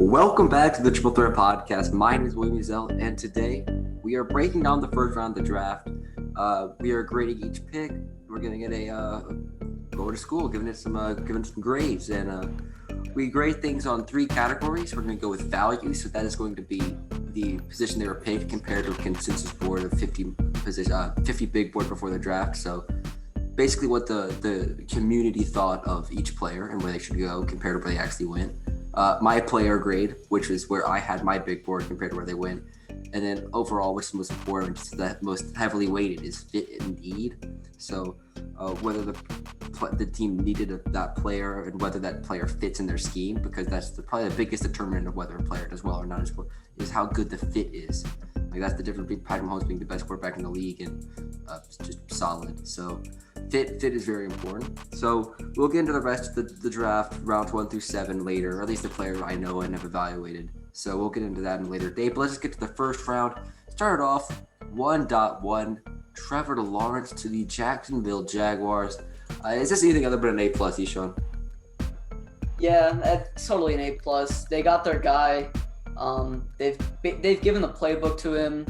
Welcome back to the Triple Threat Podcast. My name is William and Ishan, and today we are breaking down the first round of the draft. We are grading each pick. We're giving it go to school, giving it some grades, and we grade things on three categories. We're going to go with value, so that is going to be the position they were picked compared to a consensus board of 50 big board before the draft. So basically, what the community thought of each player and where they should go compared to where they actually went. My player grade, which is where I had my big board compared to where they went. And then overall, which is the most important, which is the most heavily weighted, is fit and need. So whether the team needed that player and whether that player fits in their scheme, because that's probably the biggest determinant of whether a player does well or not, is how good the fit is. Like, that's the difference between Patrick Mahomes being the best quarterback in the league and just solid. So fit is very important. So we'll get into the rest of the draft, rounds 1 through 7 later, or at least the players I know and have evaluated. So we'll get into that in a later date. But let's just get to the first round. Started off 1.1, Trevor Lawrence to the Jacksonville Jaguars. Is this anything other than an A+, Ishan? Yeah, that's totally an A+. They got their guy. They've given the playbook to him.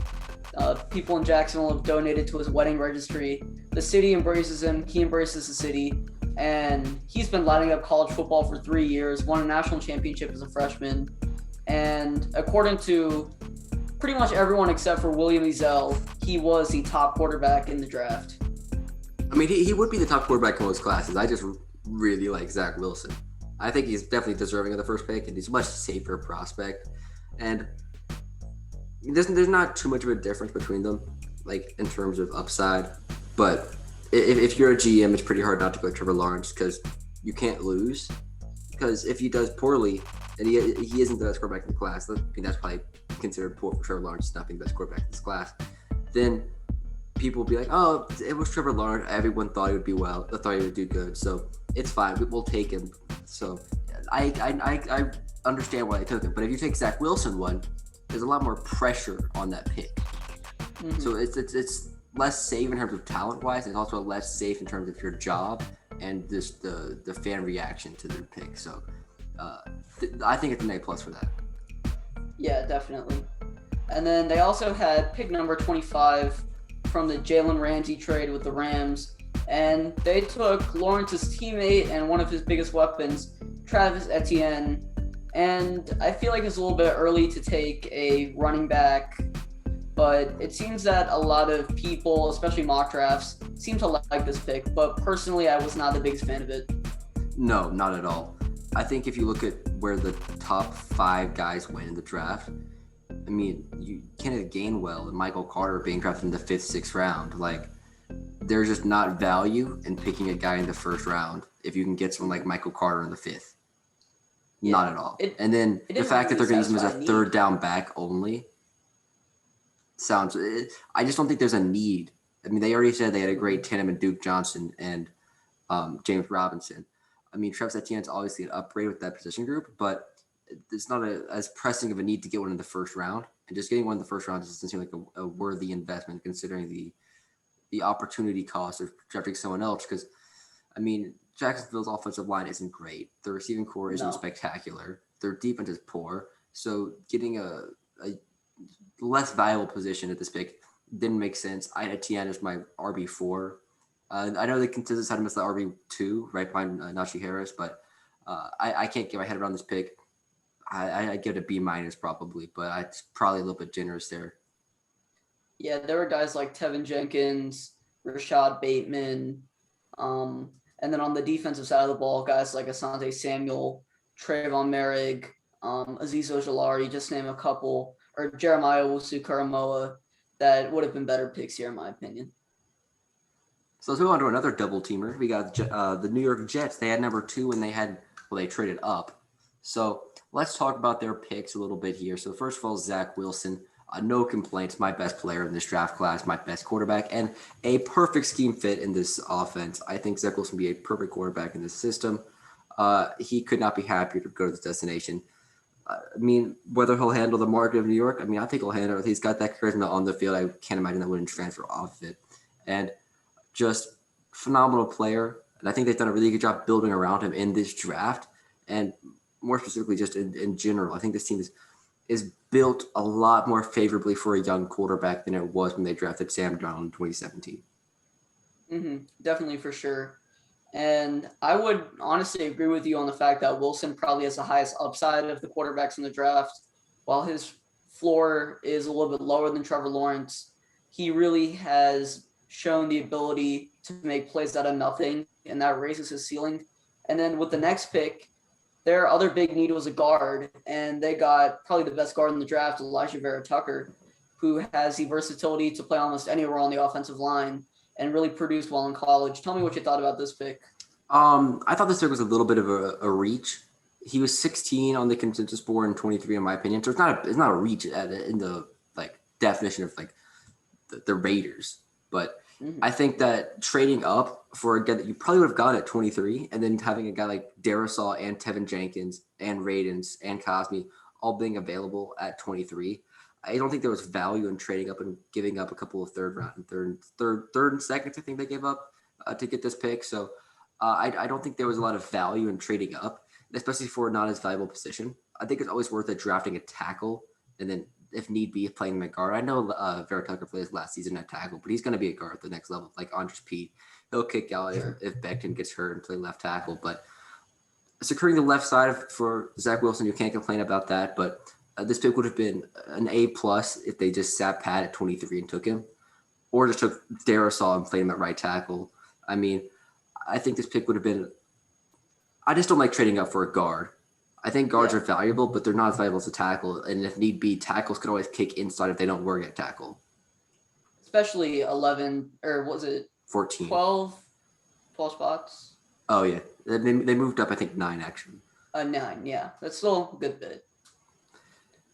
People in Jacksonville have donated to his wedding registry. The city embraces him. He embraces the city. And he's been lighting up college football for 3 years, won a national championship as a freshman. And according to pretty much everyone except for William and Ishan, he was the top quarterback in the draft. I mean, he would be the top quarterback in most classes. I just really like Zach Wilson. I think he's definitely deserving of the first pick, and he's a much safer prospect. And there's not too much of a difference between them, like in terms of upside. But if you're a GM, it's pretty hard not to go Trevor Lawrence because you can't lose. Because if he does poorly, and he isn't the best quarterback in the class, I mean, that's probably considered poor for Trevor Lawrence not being the best quarterback in this class, then people will be like, oh, it was Trevor Lawrence. Everyone thought he would be well. They thought he would do good. So it's fine. We'll take him. So I understand why they took him. But if you take Zach Wilson one, there's a lot more pressure on that pick. Mm-hmm. So it's less safe in terms of talent-wise. It's also less safe in terms of your job and just the fan reaction to their pick. So I think it's an A+ for that. Yeah, definitely. And then they also had pick number 25 from the Jalen Ramsey trade with the Rams. And they took Lawrence's teammate and one of his biggest weapons, Travis Etienne. And I feel like it's a little bit early to take a running back, but it seems that a lot of people, especially mock drafts, seem to like this pick. But personally, I was not the biggest fan of it. No, not at all. I think if you look at where the top 5 guys went in the draft, I mean, Kenneth Gainwell and Michael Carter being drafted in the 5th, 6th round, like, there's just not value in picking a guy in the 1st round if you can get someone like Michael Carter in the 5th. Yeah, not at all. And then the fact that they're going to use him as a third down back only I just don't think there's a need. I mean, they already said they had a great tandem in Duke Johnson and James Robinson. I mean, Travis Etienne is obviously an upgrade with that position group, but it's not as pressing of a need to get one in the 1st round. And just getting one in the 1st round doesn't seem like a worthy investment considering the opportunity cost of drafting someone else. Because, I mean, Jacksonville's offensive line isn't great. Their receiving core isn't spectacular. Their defense is poor. So getting a less valuable position at this pick didn't make sense. I had Etienne as my RB4. I know the consensus had him as the RB2, right behind Najee Harris, but I can't get my head around this pick. I give it a B- probably, but it's probably a little bit generous there. Yeah, there were guys like Tevin Jenkins, Rashad Bateman, and then on the defensive side of the ball, guys like Asante Samuel, Trayvon Merrick, Azeez Ojulari, just name a couple, or Jeremiah Owusu-Koramoah, that would have been better picks here, in my opinion. So let's move on to another double teamer. We got the New York Jets. They had number 2 and they traded up. So let's talk about their picks a little bit here. So first of all, Zach Wilson. No complaints. My best player in this draft class, my best quarterback, and a perfect scheme fit in this offense. I think Zach Wilson will be a perfect quarterback in this system. He could not be happier to go to this destination. I mean, whether he'll handle the market of New York, I mean, I think he'll handle it. He's got that charisma on the field. I can't imagine that wouldn't transfer off of it. And just phenomenal player. And I think they've done a really good job building around him in this draft. And more specifically just in general. I think this team is built a lot more favorably for a young quarterback than it was when they drafted Sam Darnold in 2017. Definitely for sure. And I would honestly agree with you on the fact that Wilson probably has the highest upside of the quarterbacks in the draft. While his floor is a little bit lower than Trevor Lawrence, he really has shown the ability to make plays out of nothing, and that raises his ceiling. And then with the next pick, their other big need was a guard, and they got probably the best guard in the draft, Elijah Vera Tucker, who has the versatility to play almost anywhere on the offensive line and really produced well in college. Tell me what you thought about this pick. I thought this pick was a little bit of a reach. He was 16 on the consensus board and 23 in my opinion. So it's not a reach in the like definition of like the Raiders. But I think that trading up for a guy that you probably would have gotten at 23, and then having a guy like Darisaw and Tevin Jenkins and Radens and Cosme all being available at 23, I don't think there was value in trading up and giving up a couple of third and seconds. I think they gave up to get this pick. So I don't think there was a lot of value in trading up, especially for not as valuable position. I think it's always worth it drafting a tackle and then, if need be, playing him at guard. I know Vera Tucker played his last season at tackle, but he's going to be a guard at the next level, like Andres Pete. He'll kick out if Becton gets hurt and play left tackle. But securing the left side for Zach Wilson, you can't complain about that. But this pick would have been an A+ if they just sat pat at 23 and took him, or just took Darisaw and played him at right tackle. I mean, I think this pick would have been – I just don't like trading up for a guard. I think guards are valuable, but they're not as valuable as a tackle. And if need be, tackles can always kick inside if they don't work at tackle. Especially 11 – or was it 14. 12 spots? Oh, yeah. They moved up, I think, 9, actually. 9, yeah. That's still a good bit.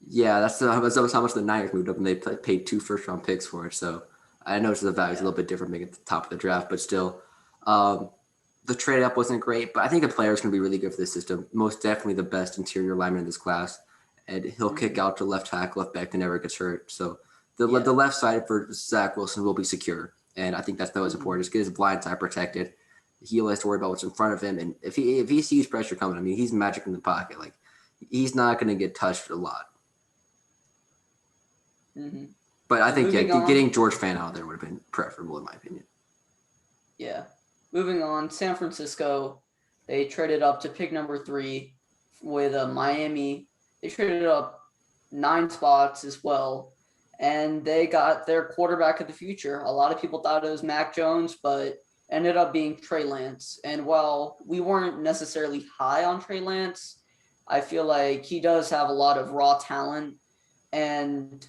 Yeah, that's how much the Niners moved up, and they paid 2 first-round picks for it. So I noticed the value is a little bit different being at the top of the draft, but still the trade-up wasn't great. But I think the player's going to be really good for this system. Most definitely the best interior lineman in this class. And he'll kick out to left tackle if Becton never gets hurt. So the left side for Zach Wilson will be secure. And I think that's the most important. Just get his blind side protected. He only has to worry about what's in front of him. And if he sees pressure coming, I mean, he's magic in the pocket. Like, he's not going to get touched a lot. But I think getting George Fant out there would have been preferable in my opinion. Yeah. Moving on, San Francisco, they traded up to pick number 3 with Miami. They traded up 9 spots as well, and they got their quarterback of the future. A lot of people thought it was Mac Jones, but ended up being Trey Lance. And while we weren't necessarily high on Trey Lance, I feel like he does have a lot of raw talent, and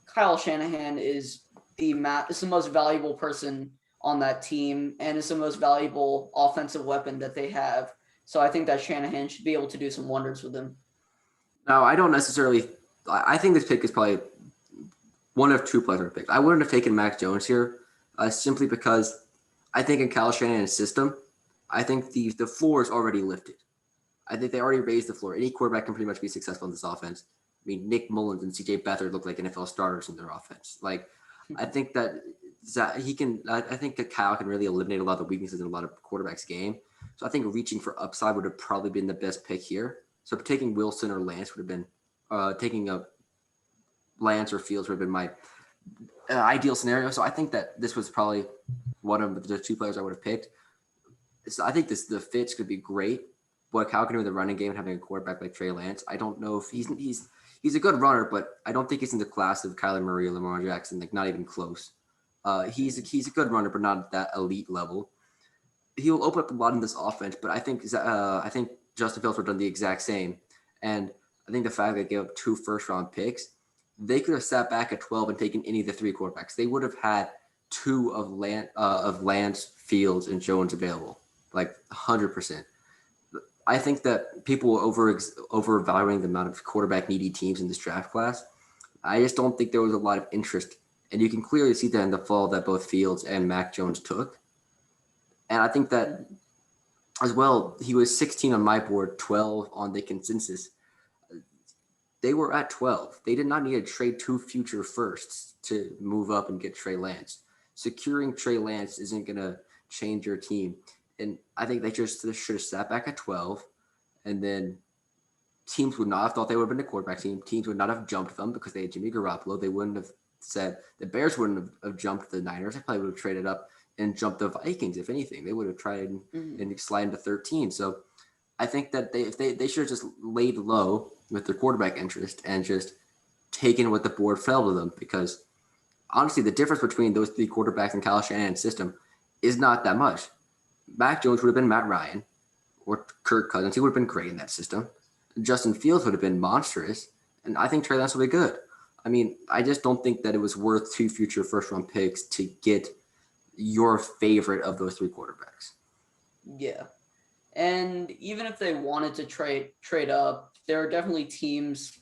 Kyle Shanahan is the most valuable person on that team, and it's the most valuable offensive weapon that they have. So I think that Shanahan should be able to do some wonders with him. No, I don't necessarily. I think this pick is probably one of 2 pleasant picks. I wouldn't have taken Mac Jones here simply because I think in Kyle Shanahan's system, I think the floor is already lifted. I think they already raised the floor. Any quarterback can pretty much be successful in this offense. I mean, Nick Mullins and C.J. Beathard look like NFL starters in their offense. Like, I think that he can. I think that Kyle can really eliminate a lot of the weaknesses in a lot of quarterbacks' game. So I think reaching for upside would have probably been the best pick here. So taking Wilson or Lance would have been taking a Lance or Fields would have been my ideal scenario. So I think that this was probably one of the 2 players I would have picked. So I think the fits could be great. What Kyle can do in the running game and having a quarterback like Trey Lance, I don't know if he's a good runner, but I don't think he's in the class of Kyler Murray or Lamar Jackson. Like, not even close. He's a good runner, but not at that elite level. He will open up a lot in this offense, but I think Justin Fields would have done the exact same. And I think the fact that they gave up 2 first-round picks, they could have sat back at 12 and taken any of the 3 quarterbacks. They would have had 2 of Lance, Fields, and Jones available, like 100%. I think that people were overvaluing the amount of quarterback needy teams in this draft class. I just don't think there was a lot of interest. And you can clearly see that in the fall that both Fields and Mac Jones took. And I think that as well, he was 16 on my board, 12 on the consensus. They were at 12. They did not need to trade 2 future firsts to move up and get Trey Lance. Securing Trey Lance isn't going to change your team. And I think they just should have sat back at 12 and then teams would not have thought they would have been a quarterback team. Teams would not have jumped them because they had Jimmy Garoppolo. They wouldn't have said the Bears wouldn't have jumped the Niners. They probably would have traded up and jumped the Vikings. If anything, they would have tried and slide into 13. So I think that they should have just laid low with their quarterback interest and just taken what the board fell to them, because honestly, the difference between those three quarterbacks in Kyle Shanahan's system is not that much. Mac Jones would have been Matt Ryan or Kirk Cousins. He would have been great in that system. Justin Fields would have been monstrous, and I think Trey Lance would be good. I mean, I just don't think that it was worth 2 future first-round picks to get your favorite of those three quarterbacks. Yeah. And even if they wanted to trade up, there are definitely teams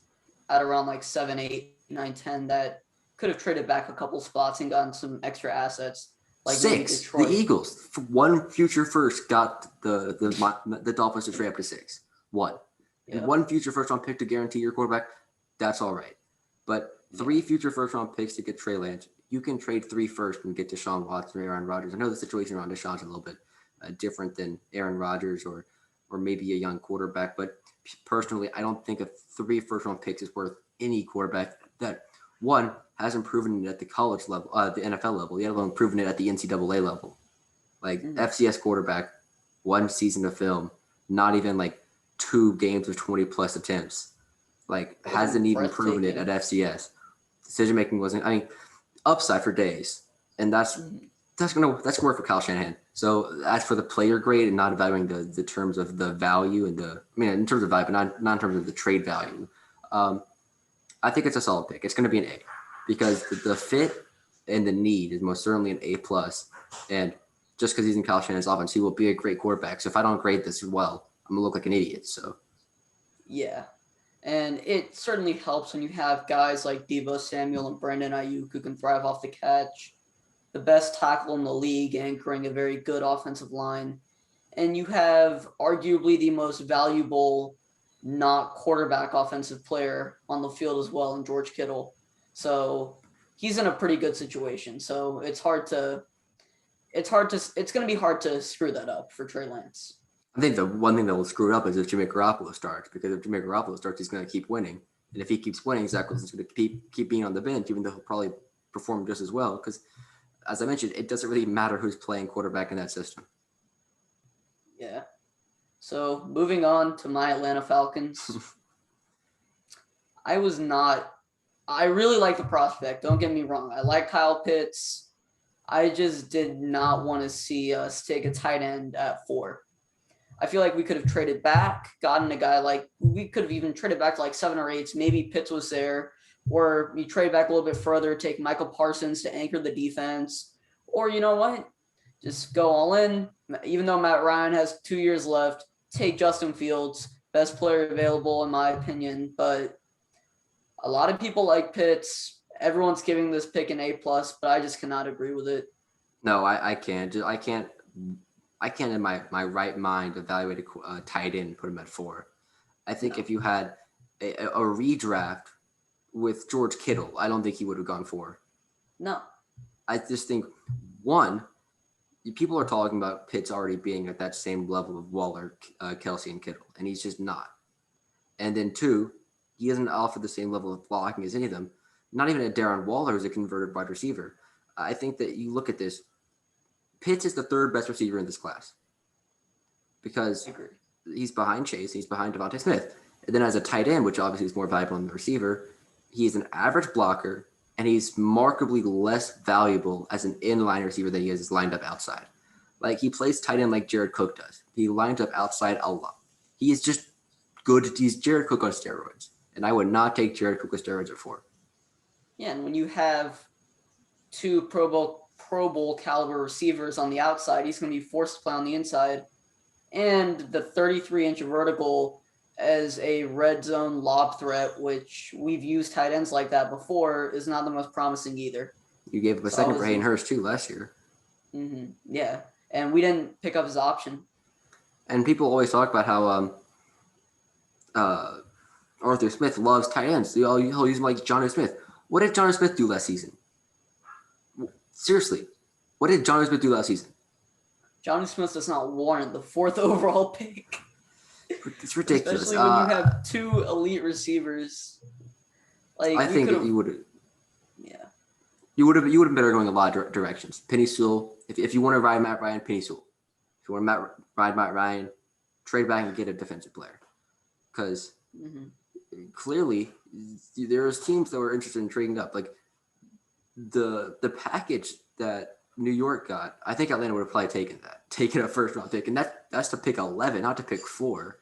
at around like 7, 8, 9, 10 that could have traded back a couple spots and gotten some extra assets. Like 6, the Eagles. 1 future first got the Dolphins to trade up to 6. 1. Yep. 1 future first-round pick to guarantee your quarterback, that's all right. But 3 future first-round picks to get Trey Lance, you can trade 3 first and get Deshaun Watson or Aaron Rodgers. I know the situation around Deshaun's a little bit different than Aaron Rodgers or maybe a young quarterback. But personally, I don't think 3 first-round picks is worth any quarterback that, one, hasn't proven it at the college level, the NFL level, let alone proven it at the NCAA level. Like FCS quarterback, 1 season of film, not even like 2 games of 20-plus attempts. Like, hasn't even proven it at FCS. Decision making wasn't. I mean, upside for days, and that's gonna work for Kyle Shanahan. So as for the player grade and not evaluating the terms of the value and in terms of value, but not in terms of the trade value. I think it's a solid pick. It's going to be an A, because the fit and the need is most certainly an A+. And just because he's in Kyle Shanahan's offense, he will be a great quarterback. So if I don't grade this well, I'm gonna look like an idiot. So yeah. And it certainly helps when you have guys like Deebo Samuel and Brandon Ayuk who can thrive off the catch, the best tackle in the league, anchoring a very good offensive line. And you have arguably the most valuable not quarterback offensive player on the field as well in George Kittle. So he's in a pretty good situation. So it's going to be hard to screw that up for Trey Lance. I think the one thing that will screw it up is if Jimmy Garoppolo starts, because if Jimmy Garoppolo starts, he's going to keep winning. And if he keeps winning, Zach Wilson's going to keep being on the bench, even though he'll probably perform just as well. Because, as I mentioned, it doesn't really matter who's playing quarterback in that system. Yeah. So moving on to my Atlanta Falcons. I really like the prospect. Don't get me wrong. I like Kyle Pitts. I just did not want to see us take a tight end at 4. I feel like we could have traded back, gotten a guy we could have even traded back to like 7 or 8. Maybe Pitts was there, or we trade back a little bit further, take Michael Parsons to anchor the defense, or you know what? Just go all in. Even though Matt Ryan has 2 years left, take Justin Fields, best player available in my opinion. But a lot of people like Pitts. Everyone's giving this pick an A+, but I just cannot agree with it. No, I can't. I can't in my right mind evaluate a tight end and put him at 4. I think if you had a redraft with George Kittle, I don't think he would have gone 4. No. I just think, 1, people are talking about Pitts already being at that same level of Waller, Kelsey, and Kittle, and he's just not. And then 2, he doesn't offer the same level of blocking as any of them. Not even a Darren Waller, who's a converted wide receiver. I think that you look at this, Pitts is the 3rd best receiver in this class, because he's behind Chase, he's behind Devontae Smith. And then as a tight end, which obviously is more valuable than the receiver, he's an average blocker, and he's markedly less valuable as an inline receiver than he is lined up outside. Like, he plays tight end like Jared Cook does. He lines up outside a lot. He is just good. He's Jared Cook on steroids. And I would not take Jared Cook with steroids at 4. Yeah, and when you have 2 Pro Bowl caliber receivers on the outside, he's going to be forced to play on the inside. And the 33-inch vertical as a red zone lob threat, which we've used tight ends like that before, is not the most promising either. You gave up a second for Hayden Hurst too last year. Mm-hmm. Yeah, and we didn't pick up his option. And people always talk about how Arthur Smith loves tight ends. He'll use him like Jonnu Smith. What did Jonnu Smith do last season? Seriously, what did Jonnu Smith do last season? Jonnu Smith does not warrant the 4th overall pick. It's ridiculous. Especially when you have two elite receivers. Like I think you would. Yeah. You would have been better going a lot of directions. Penny Sewell, if you want to ride Matt Ryan, Penny Sewell. If you want to ride Matt Ryan, trade back and get a defensive player. Because clearly there's teams that were interested in trading up. Like the package that New York got, I think Atlanta would have probably taken a first round pick, and that's to pick 11, not to pick 4.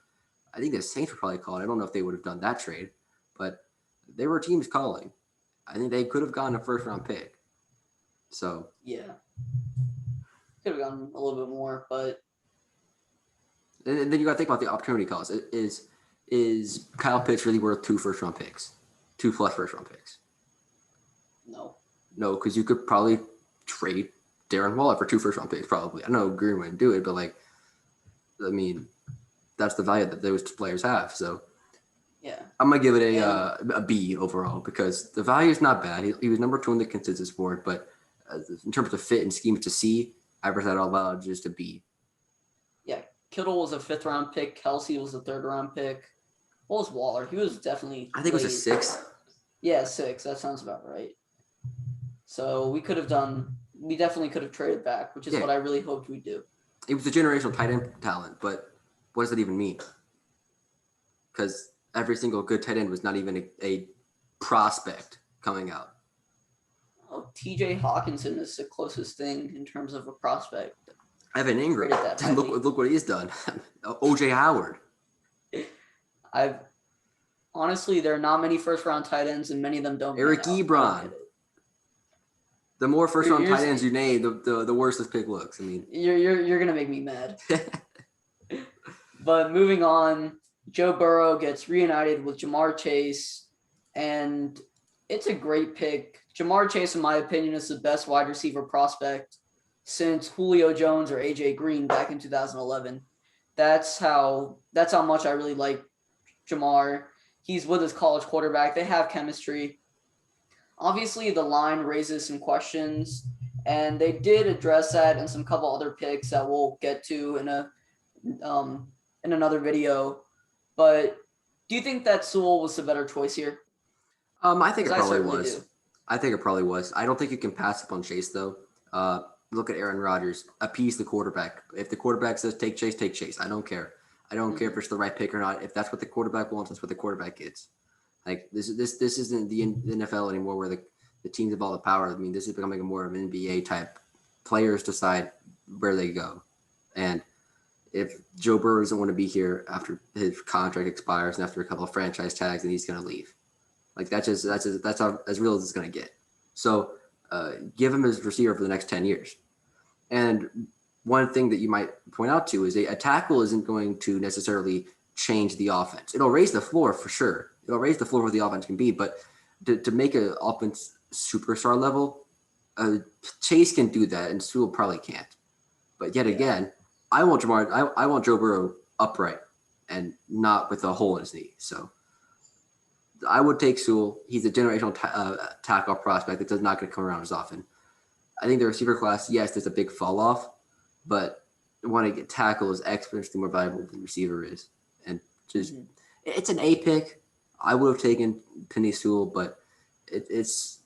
I think the Saints were probably calling. I don't know if they would have done that trade, but there were teams calling. I think they could have gotten a first round pick. So yeah, could have gotten a little bit more, but and then you got to think about the opportunity cost. Is Kyle Pitts really worth 2 first round picks, 2+ first round picks? No, because you could probably trade Darren Waller for 2 first round picks. Probably. I know Green wouldn't do it, but I mean, that's the value that those players have. So. Yeah, I'm gonna give it a B overall because the value is not bad. He was number 2 on the consensus board, but in terms of fit and scheme, it's a C. I read that all about just a B. Yeah, Kittle was a 5th round pick. Kelsey was a 3rd round pick. What was Waller? He was definitely. I think it was a 6th. Yeah, 6. That sounds about right. So we definitely could have traded back, which is what I really hoped we'd do. It was a generational tight end talent, but what does that even mean? Because every single good tight end was not even a prospect coming out. Oh, T.J. Hawkinson is the closest thing in terms of a prospect. Evan Ingram. Look what he's done. O.J. Howard. Honestly, there are not many first-round tight ends, and many of them don't. Eric Ebron. The more first-round tight ends you name, the worse this pick looks. I mean, you're gonna make me mad. But moving on. Joe Burrow gets reunited with Jamar Chase, and it's a great pick. Jamar Chase, in my opinion, is the best wide receiver prospect since Julio Jones or A.J. Green back in 2011. That's how much I really like Jamar. He's with his college quarterback. They have chemistry. Obviously, the line raises some questions, and they did address that in some couple other picks that we'll get to in another video. But do you think that Sewell was the better choice here? I think it probably was. I think it probably was. I don't think you can pass up on Chase, though. Look at Aaron Rodgers. Appease the quarterback. If the quarterback says take Chase, take Chase. I don't care. I don't care if it's the right pick or not. If that's what the quarterback wants, that's what the quarterback gets. Like this isn't the NFL anymore where the teams have all the power. I mean, this is becoming more of an NBA type. Players decide where they go. And if Joe Burrow doesn't want to be here after his contract expires and after a couple of franchise tags, then he's going to leave. Like that's how as real as it's going to get. So give him his receiver for the next 10 years. And one thing that you might point out to is a tackle isn't going to necessarily change the offense. It'll raise the floor for sure. It'll raise the floor where the offense can be, but to make an offense superstar level, Chase can do that, and Sewell probably can't. But yet again, I want Joe Burrow upright and not with a hole in his knee. So I would take Sewell. He's a generational tackle prospect that does not going to come around as often. I think the receiver class, yes, there's a big fall off, but want to get tackle is exponentially more valuable than receiver is. And just it's an A pick. I would have taken Penny Sewell, but it's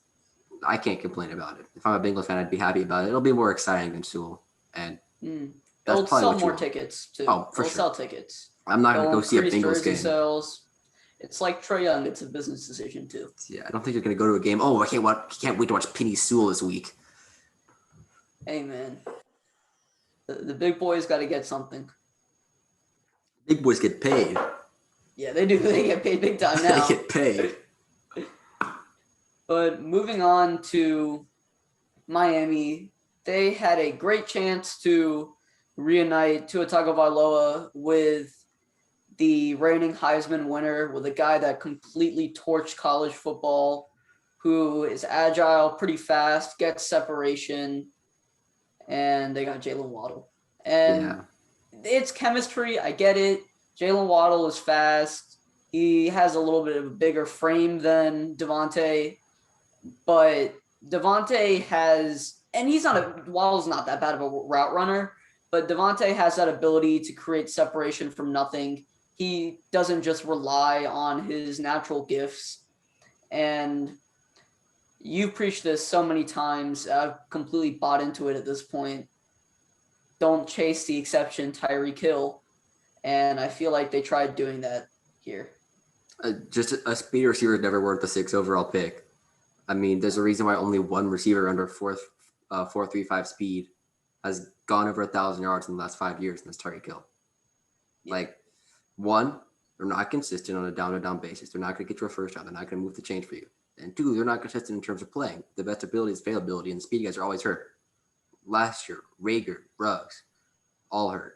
I can't complain about it. If I'm a Bengals fan, I'd be happy about it. It'll be more exciting than Sewell, and they'll sell more tickets too. Oh, for they'll sure. Sell tickets. I'm not going to go see a Bengals game. Sales. It's like Trae Young. It's a business decision too. Yeah, I don't think you're going to go to a game. Oh, I can't wait to watch Penny Sewell this week. Hey man, the big boys got to get something. Big boys get paid. Yeah, they do. They get paid big time now. They get paid. But moving on to Miami, they had a great chance to reunite Tua Tagovailoa with the reigning Heisman winner, with a guy that completely torched college football, who is agile, pretty fast, gets separation, and they got Jalen Waddle. And it's chemistry. I get it. Jalen Waddle is fast. He has a little bit of a bigger frame than Devontae, but Devontae has, and Waddle's not that bad of a route runner, but Devontae has that ability to create separation from nothing. he doesn't just rely on his natural gifts. And you've preached this so many times. I've completely bought into it at this point. Don't chase the exception, Tyreek Hill. And I feel like they tried doing that here. Just a speed receiver is never worth the 6th overall pick. I mean, there's a reason why only one receiver under 4.35 speed has gone over 1,000 yards in the last 5 years, and that's Tyreek Hill. Yeah. Like, one, they're not consistent on a down-to-down basis. They're not going to get you a first round. They're not going to move the change for you. And two, they're not consistent in terms of playing. The best ability is availability, and the speed guys are always hurt. Last year, Rager, Ruggs, all hurt.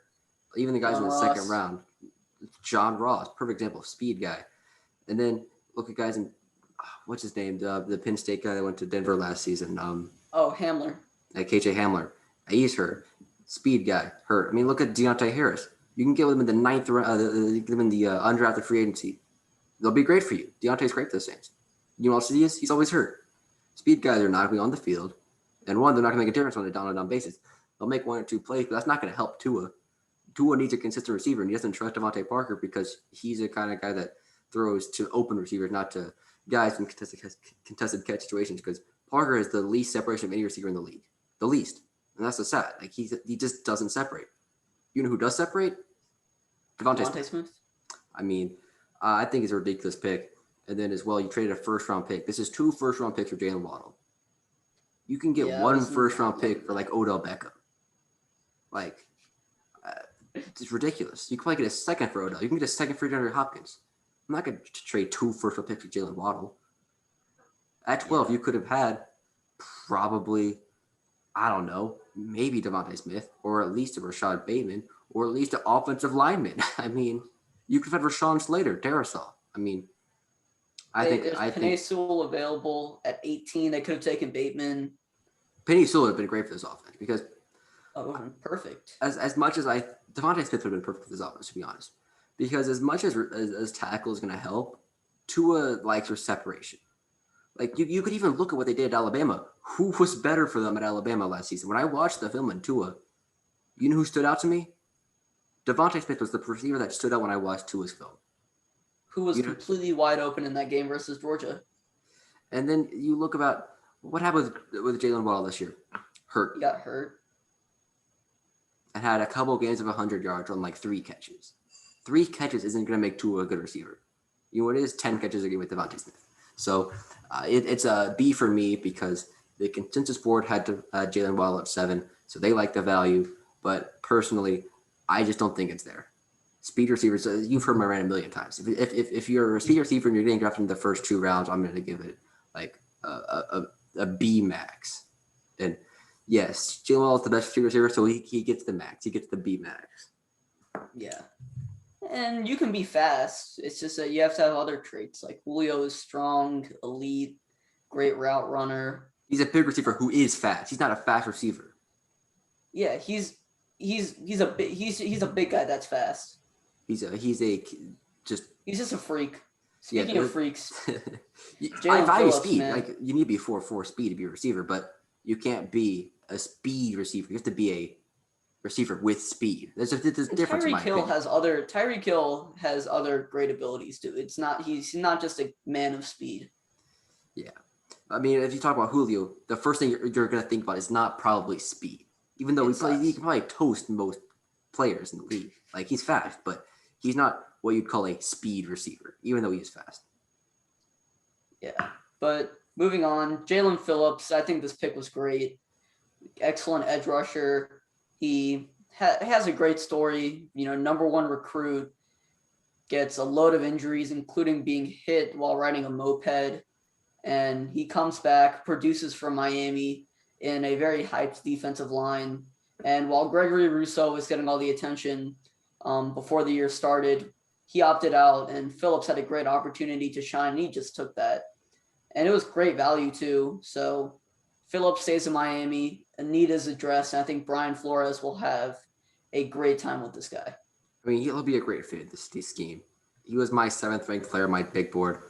Even the guys in the second round, John Ross, perfect example of speed guy. And then look at guys in, what's his name? The Penn State guy that went to Denver last season. Hamler. KJ Hamler. He's hurt. Speed guy, hurt. I mean, look at Deontay Harris. You can get him in the 9th round, give him the undrafted free agency. They'll be great for you. Deontay's great for the Saints. You know what else he is? He's always hurt. Speed guys are not going to be on the field. And one, they're not going to make a difference on a down-and-down basis. They'll make 1 or 2 plays, but that's not going to help Tua. Tua needs a consistent receiver, and he doesn't trust Devontae Parker because he's the kind of guy that throws to open receivers, not to guys in contested catch situations, because Parker has the least separation of any receiver in the league. The least. And that's the sad. Like, he just doesn't separate. You know who does separate? Devontae Smith. I mean, I think it's a ridiculous pick. And then as well, you traded a first-round pick. This is 2 first-round picks for Jalen Waddle. You can get 1 first-round pick for, like, Odell Beckham. Like, it's ridiculous. You can probably get a second for Odell. You can get a second for DeAndre Hopkins. I'm not going to trade 2 first-round picks for Jalen Waddle. At 12, you could have had probably, I don't know, maybe Devontae Smith, or at least a Rashad Bateman, or at least an offensive lineman. I mean, you could have had Rashawn Slater, Darisaw. I mean, I think Penei Sewell available at 18. They could have taken Bateman. Penei Sewell would have been great for this offense because perfect. As much as Devontae Smith would have been perfect for this offense, to be honest. Because as much as tackle is going to help, Tua likes her separation. Like, you could even look at what they did at Alabama. Who was better for them at Alabama last season? When I watched the film in Tua, you know who stood out to me? Devontae Smith was the receiver that stood out when I watched Tua's film. Who was completely wide open in that game versus Georgia. And then you look about what happened with Jalen Waddle this year. Hurt. He got hurt. And had a couple games of 100 yards on like 3 catches. 3 catches isn't going to make Tua a good receiver. You know what it is? 10 catches a game with Devontae Smith. So it's a B for me because the consensus board had Jalen Waddle at 7, so they like the value. But personally, I just don't think it's there. Speed receivers, you've heard my rant a million times. If you're a speed receiver and you're getting drafted in the first 2 rounds, I'm going to give it like a B max. And yes, Jalen Waddle is the best speed receiver, so he gets the max. He gets the B max. Yeah. And you can be fast. It's just that you have to have other traits. Like Julio is strong, elite, great route runner. He's a big receiver who is fast. He's not a fast receiver. Yeah, he's a big guy that's fast. He's just a freak. Speaking of freaks, I value speed. Man. Like, you need to be 4.4 speed to be a receiver, but you can't be a speed receiver. You have to be a receiver with speed. There's a difference. Tyreek Hill has other great abilities too. He's not just a man of speed. Yeah, I mean, if you talk about Julio, the first thing you're going to think about is not probably speed, even though he can probably toast most players in the league. Like, he's fast, but he's not what you'd call a speed receiver, even though he is fast. Yeah, but moving on, Jalen Phillips. I think this pick was great. Excellent edge rusher. He has a great story. Number 1 recruit, gets a load of injuries, including being hit while riding a moped. And he comes back, produces for Miami in a very hyped defensive line. And while Gregory Rousseau was getting all the attention before the year started, he opted out, and Phillips had a great opportunity to shine, and he just took that. And it was great value too. So Phillips stays in Miami. Anita's addressed, and I think Brian Flores will have a great time with this guy. I mean, he'll be a great fit in this scheme. He was my 7th-ranked player on my big board.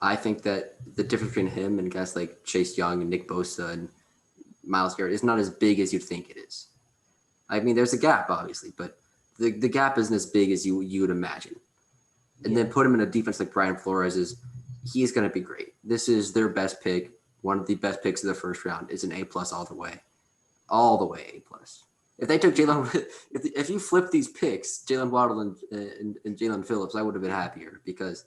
I think that the difference between him and guys like Chase Young and Nick Bosa and Myles Garrett is not as big as you'd think it is. I mean, there's a gap, obviously, but the gap isn't as big as you would imagine. and then put him in a defense like Brian Flores he's going to be great. This is their best pick. One of the best picks of the first round. It's an A+ all the way. All the way A+. If they took Jalen, if you flip these picks, Jalen Waddle and Jalen Phillips, I would have been happier because,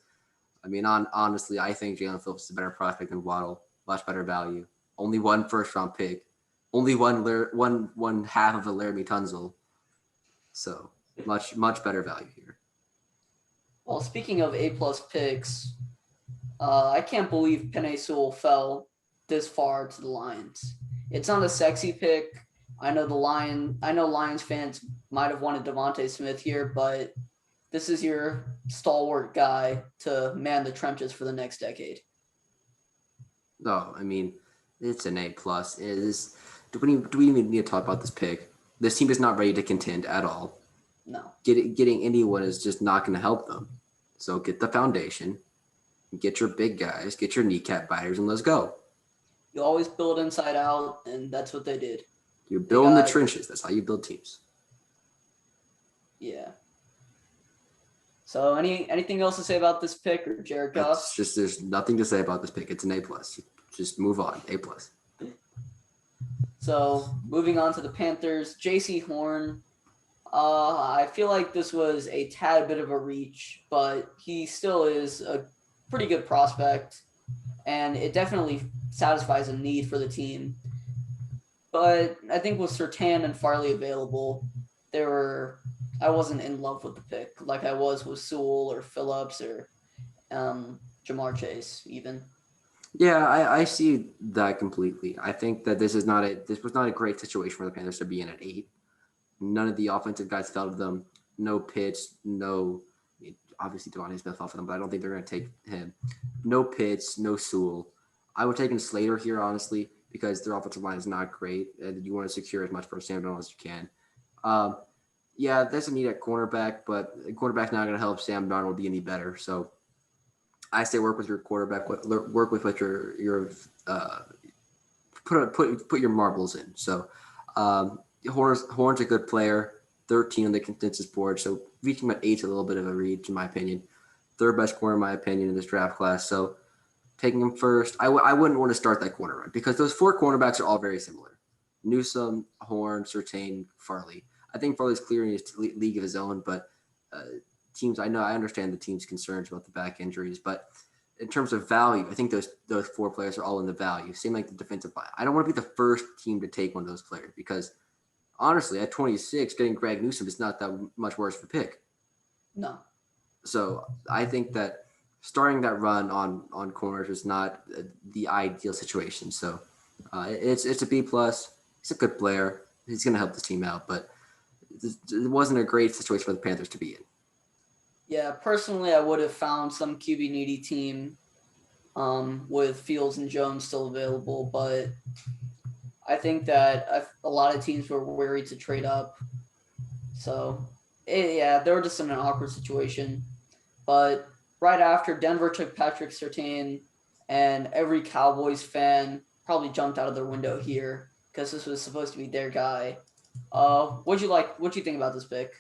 I mean, honestly, I think Jalen Phillips is a better prospect than Waddle, much better value. Only one first-round pick, only one half of a Laramie Tunzel, so much better value here. Well, speaking of A+ picks, I can't believe Penei Sewell fell this far to the Lions. It's not a sexy pick. I know Lions fans might have wanted Devontae Smith here, but this is your stalwart guy to man the trenches for the next decade. No, I mean, it's an A+. Do we even need to talk about this pick? This team is not ready to contend at all. No. Getting anyone is just not going to help them. So get the foundation, get your big guys, get your kneecap biters, and let's go. You always build inside out, and that's what they did. You build in the trenches. That's how you build teams. Yeah. So anything else to say about this pick or Jared Goff? There's nothing to say about this pick. It's an A+. Just move on. A+. So moving on to the Panthers, J.C. Horn. I feel like this was a tad bit of a reach, but he still is a pretty good prospect, and it definitely satisfies a need for the team. But I think with Surtain and Farley available, I wasn't in love with the pick like I was with Sewell or Phillips or Jamar Chase even. Yeah, I see that completely. I think that this was not a great situation for the Panthers to be in at 8. None of the offensive guys fell to them. No Pitts, obviously Devontae Smith fell for them, but I don't think they're going to take him. No Pitts, no Sewell. I would take in Slater here, honestly, because their offensive line is not great, and you want to secure as much for Sam Darnold as you can. Yeah, there's a need at cornerback, but a quarterback's not going to help Sam Darnold be any better. So I say work with your quarterback. Work with what your put your marbles in. So Horn's a good player. 13 on the consensus board. So reaching him at 8 is a little bit of a reach, in my opinion. Third best corner, in my opinion, in this draft class. So taking him first, I wouldn't want to start that corner run because those 4 cornerbacks are all very similar. Newsome, Horn, Surtain, Farley. I think Farley's clearing his league of his own, but teams, I understand the team's concerns about the back injuries, but in terms of value, I think those 4 players are all in the value. Same like the defensive line. I don't want to be the first team to take one of those players because honestly, at 26, getting Greg Newsome is not that much worse of a pick. No. So I think that starting that run on corners is not the ideal situation. So it's a B+. He's a good player. He's going to help the team out, but it wasn't a great situation for the Panthers to be in. Yeah, personally, I would have found some QB needy team with Fields and Jones still available, but I think that a lot of teams were wary to trade up. So, they were just in an awkward situation. But right after, Denver took Patrick Surtain, and every Cowboys fan probably jumped out of their window here because this was supposed to be their guy. What'd you think about this pick?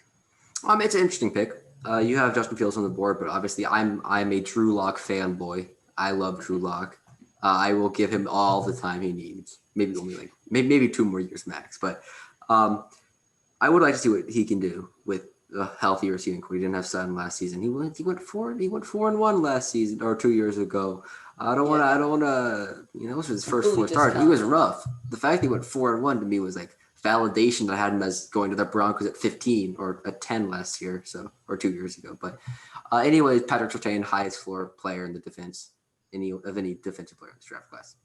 It's an interesting pick. You have Justin Fields on the board, but obviously I'm a Drew Lock fanboy. I love Drew Lock. I will give him all the time he needs. Maybe only maybe 2 more years max. But I would like to see what he can do with a healthy receiving core. He didn't have Sutton last season. He went 4-1 last season or 2 years ago. I don't want to. This was his first 4 starts. He was rough. The fact that he went 4-1 to me was like validation that I had him as going to the Broncos at 15 or at 10 last year, or 2 years ago. But anyways, Patrick Surtain, highest floor player in the defense of any defensive player in this draft class.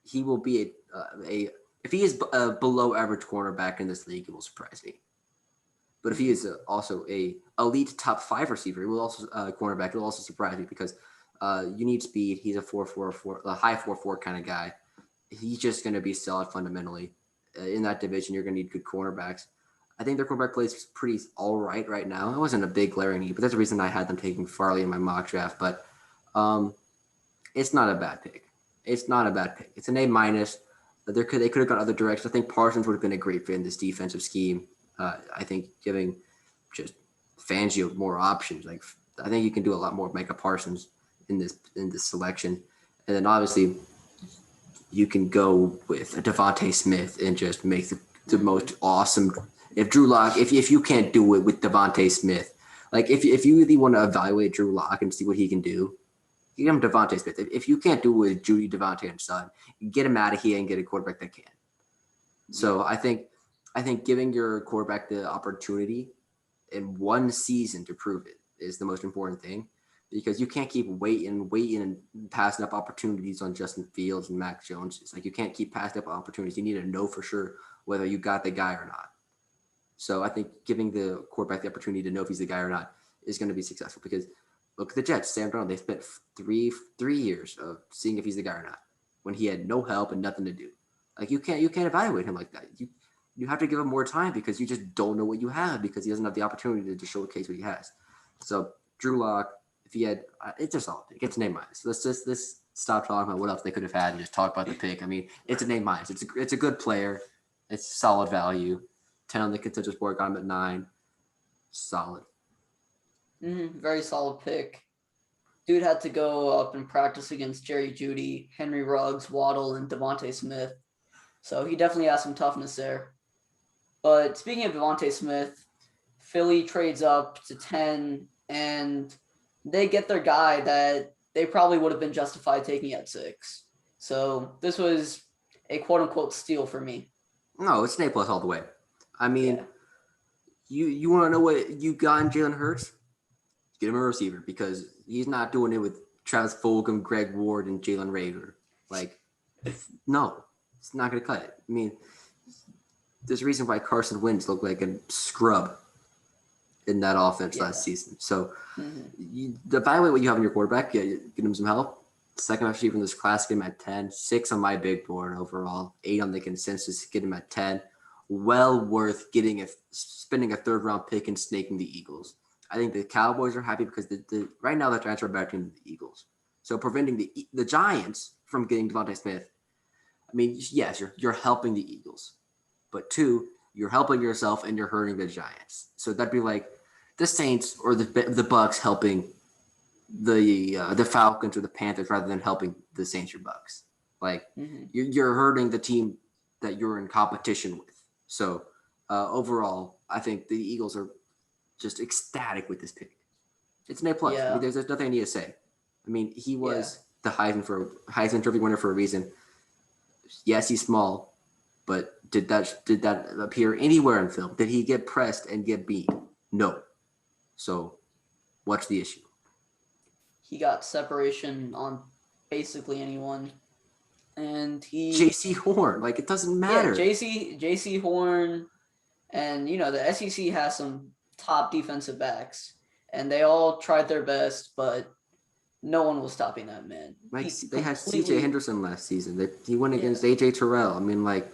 He will be if he is a below average cornerback in this league, it will surprise me. But if he is also a elite top 5 receiver, it will also cornerback. It will also surprise me because you need speed. He's a 4.44, a high 4.4 kind of guy. He's just going to be solid fundamentally. In that division, you're going to need good cornerbacks. I think their cornerback play is pretty all right now. It wasn't a big glaring need, but that's the reason I had them taking Farley in my mock draft. But it's not a bad pick. It's not a bad pick. It's an A-. They could have gone other directions. I think Parsons would have been a great fit in this defensive scheme. I think giving just Fangio more options, like I think you can do a lot more with Micah Parsons in this selection, and then obviously you can go with a Devontae Smith and just make the most awesome. If Drew Lock, if you can't do it with Devontae Smith, like if you really want to evaluate Drew Lock and see what he can do, give him Devontae Smith. If you can't do it with Judy, Devontae, and Son, get him out of here and get a quarterback that can. So I think giving your quarterback the opportunity in one season to prove it is the most important thing, because you can't keep waiting and passing up opportunities on Justin Fields and Mac Jones. It's like you can't keep passing up opportunities. You need to know for sure whether you got the guy or not. So I think giving the quarterback the opportunity to know if he's the guy or not is going to be successful, because look at the Jets. Sam Darnold, they spent three years of seeing if he's the guy or not when he had no help and nothing to do. Like you can't evaluate him like that. You have to give him more time, because you just don't know what you have, because he doesn't have the opportunity to showcase what he has. So Drew Lock, if he had, it's a solid pick. It's an A-. Let's stop talking about what else they could have had and just talk about the pick. I mean, it's an A-. It's a good player. It's solid value. 10 on the consensus board, got him at 9. Solid. Very solid pick. Dude had to go up and practice against Jerry Jeudy, Henry Ruggs, Waddle, and Devontae Smith. So he definitely has some toughness there. But speaking of Devontae Smith, Philly trades up to 10, and they get their guy that they probably would have been justified taking at 6. So this was a quote-unquote steal for me. No, it's an A+ all the way. I mean, you want to know what you got in Jalen Hurts? Get him a receiver, because he's not doing it with Travis Fulgham, Greg Ward, and Jalen Reagor. Like, no, it's not going to cut it. I mean, there's a reason why Carson Wentz looked like a scrub in that offense last season. So you evaluate what you have in your quarterback. Get him some help. Second best receiver in this class, get him at 10. 6 on my big board overall. 8 on the consensus, get him at 10. Well worth spending a third-round pick and snaking the Eagles. I think the Cowboys are happy because right now they're transfer back to the Eagles. So preventing the Giants from getting Devontae Smith, I mean, yes, you're helping the Eagles. But 2, you're helping yourself and you're hurting the Giants. So that'd be like the Saints or the Bucks helping the Falcons or the Panthers rather than helping the Saints or Bucks. Like you're hurting the team that you're in competition with. So overall, I think the Eagles are just ecstatic with this pick. It's an A+. Yeah. I mean, there's nothing I need to say. I mean, he was the Heisman Trophy winner for a reason. Yes, he's small, but did that appear anywhere in film? Did he get pressed and get beat? No. So, what's the issue? He got separation on basically anyone, and J.C. Horn, like it doesn't matter. Yeah, J.C. Horn, and the SEC has some top defensive backs, and they all tried their best, but no one was stopping that man. They had C.J. Henderson last season. He went against A.J. Terrell. I mean, like,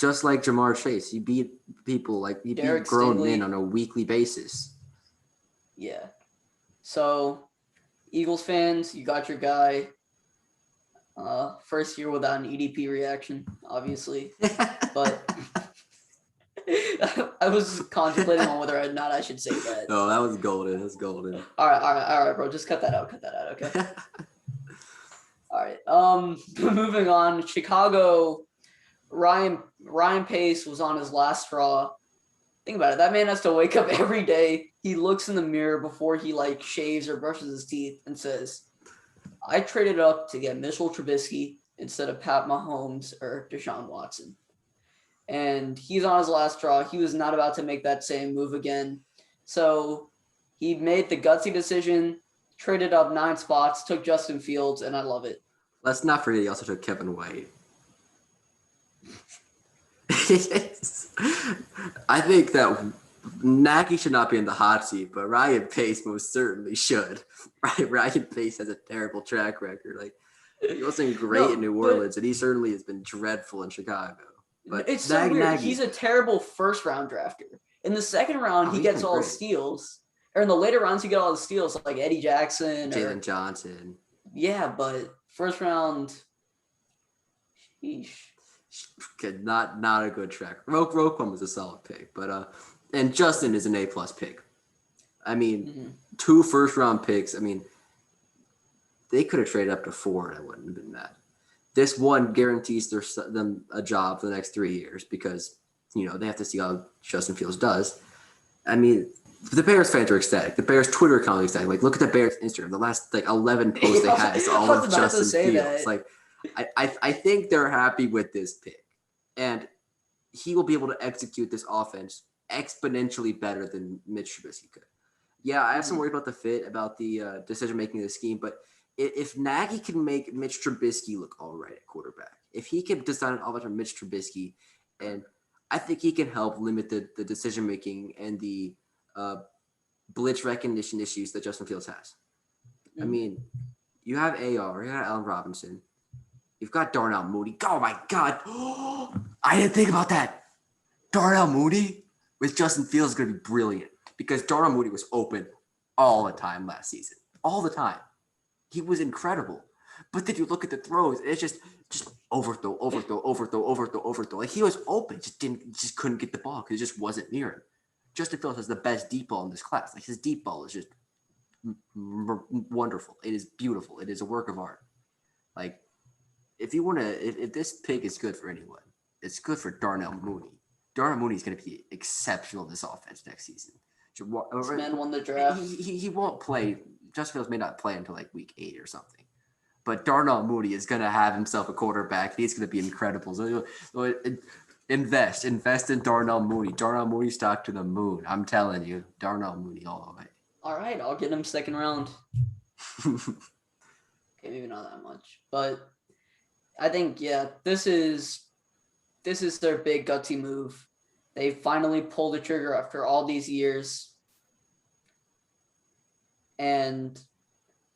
just like Jamar Chase, he beat people beat grown men on a weekly basis. Yeah. So, Eagles fans, you got your guy. First year without an EDP reaction, obviously, but. I was contemplating on whether or not I should say that. No, that was golden. That's golden. All right, bro. Just cut that out. Okay. All right. Moving on. Chicago. Ryan Pace was on his last straw. Think about it. That man has to wake up every day. He looks in the mirror before he shaves or brushes his teeth and says, "I traded up to get Mitchell Trubisky instead of Pat Mahomes or Deshaun Watson." And he's on his last straw. He was not about to make that same move again. So he made the gutsy decision, traded up 9 spots, took Justin Fields, and I love it. Let's not forget he also took Kevin White. I think that Nagy should not be in the hot seat, but Ryan Pace most certainly should. Ryan Pace has a terrible track record. He wasn't great in New Orleans, and he certainly has been dreadful in Chicago. But it's so weird. He's a terrible first-round drafter. In the second round, he gets all the steals. Or in the later rounds, he get all the steals, like Eddie Jackson. Jalen Johnson. Yeah, but first round, sheesh. Not a good track. Roquan was a solid pick, but and Justin is an A+ pick. I mean, 2 first-round picks. I mean, they could have traded up to 4, and I wouldn't have been mad. This one guarantees them a job for the next 3 years because, they have to see how Justin Fields does. I mean, the Bears fans are ecstatic. The Bears Twitter account is ecstatic. Like, look at the Bears Instagram. The last 11 posts they had is all of Justin Fields. Like, I think they're happy with this pick, and he will be able to execute this offense exponentially better than Mitch Trubisky could. Yeah, I have some worry about the fit, about the decision making of the scheme, but if Nagy can make Mitch Trubisky look all right at quarterback, if he can design an offense for Mitch Trubisky, and I think he can help limit the decision making and the blitz recognition issues that Justin Fields has. I mean, you have AR, you got Allen Robinson, you've got Darnell Mooney. Oh my God, I didn't think about that. Darnell Mooney with Justin Fields is going to be brilliant because Darnell Mooney was open all the time last season, all the time. He was incredible. But then you look at the throws, it's just overthrow. Like he was open, just couldn't get the ball because it just wasn't near him. Justin Fields has the best deep ball in this class. Like his deep ball is just wonderful. It is beautiful. It is a work of art. Like if this pick is good for anyone, it's good for Darnell Mooney. Darnell Mooney is going to be exceptional in this offense next season. This man won the draft. He won't play. Justin Fields may not play until like week 8 or something. But Darnell Mooney is going to have himself a quarterback. He's going to be incredible. So invest in Darnell Mooney. Darnell Mooney stock to the moon. I'm telling you, Darnell Mooney all the way. All right, I'll get him second round. Okay, maybe not that much, but I think this is their big gutsy move. They finally pulled the trigger after all these years. And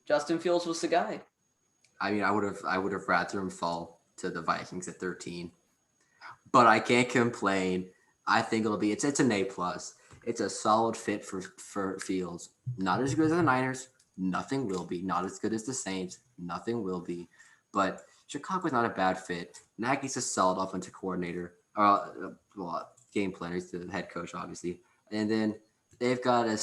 Justin Fields was the guy. I mean, I would have rather him fall to the Vikings at 13, but I can't complain. I think it's an A+. It's a solid fit for Fields. Not as good as the Niners. Nothing will be. Not as good as the Saints. Nothing will be. But Chicago's not a bad fit. Nagy's a solid offensive coordinator. Game planner. He's the head coach, obviously. And then they've got a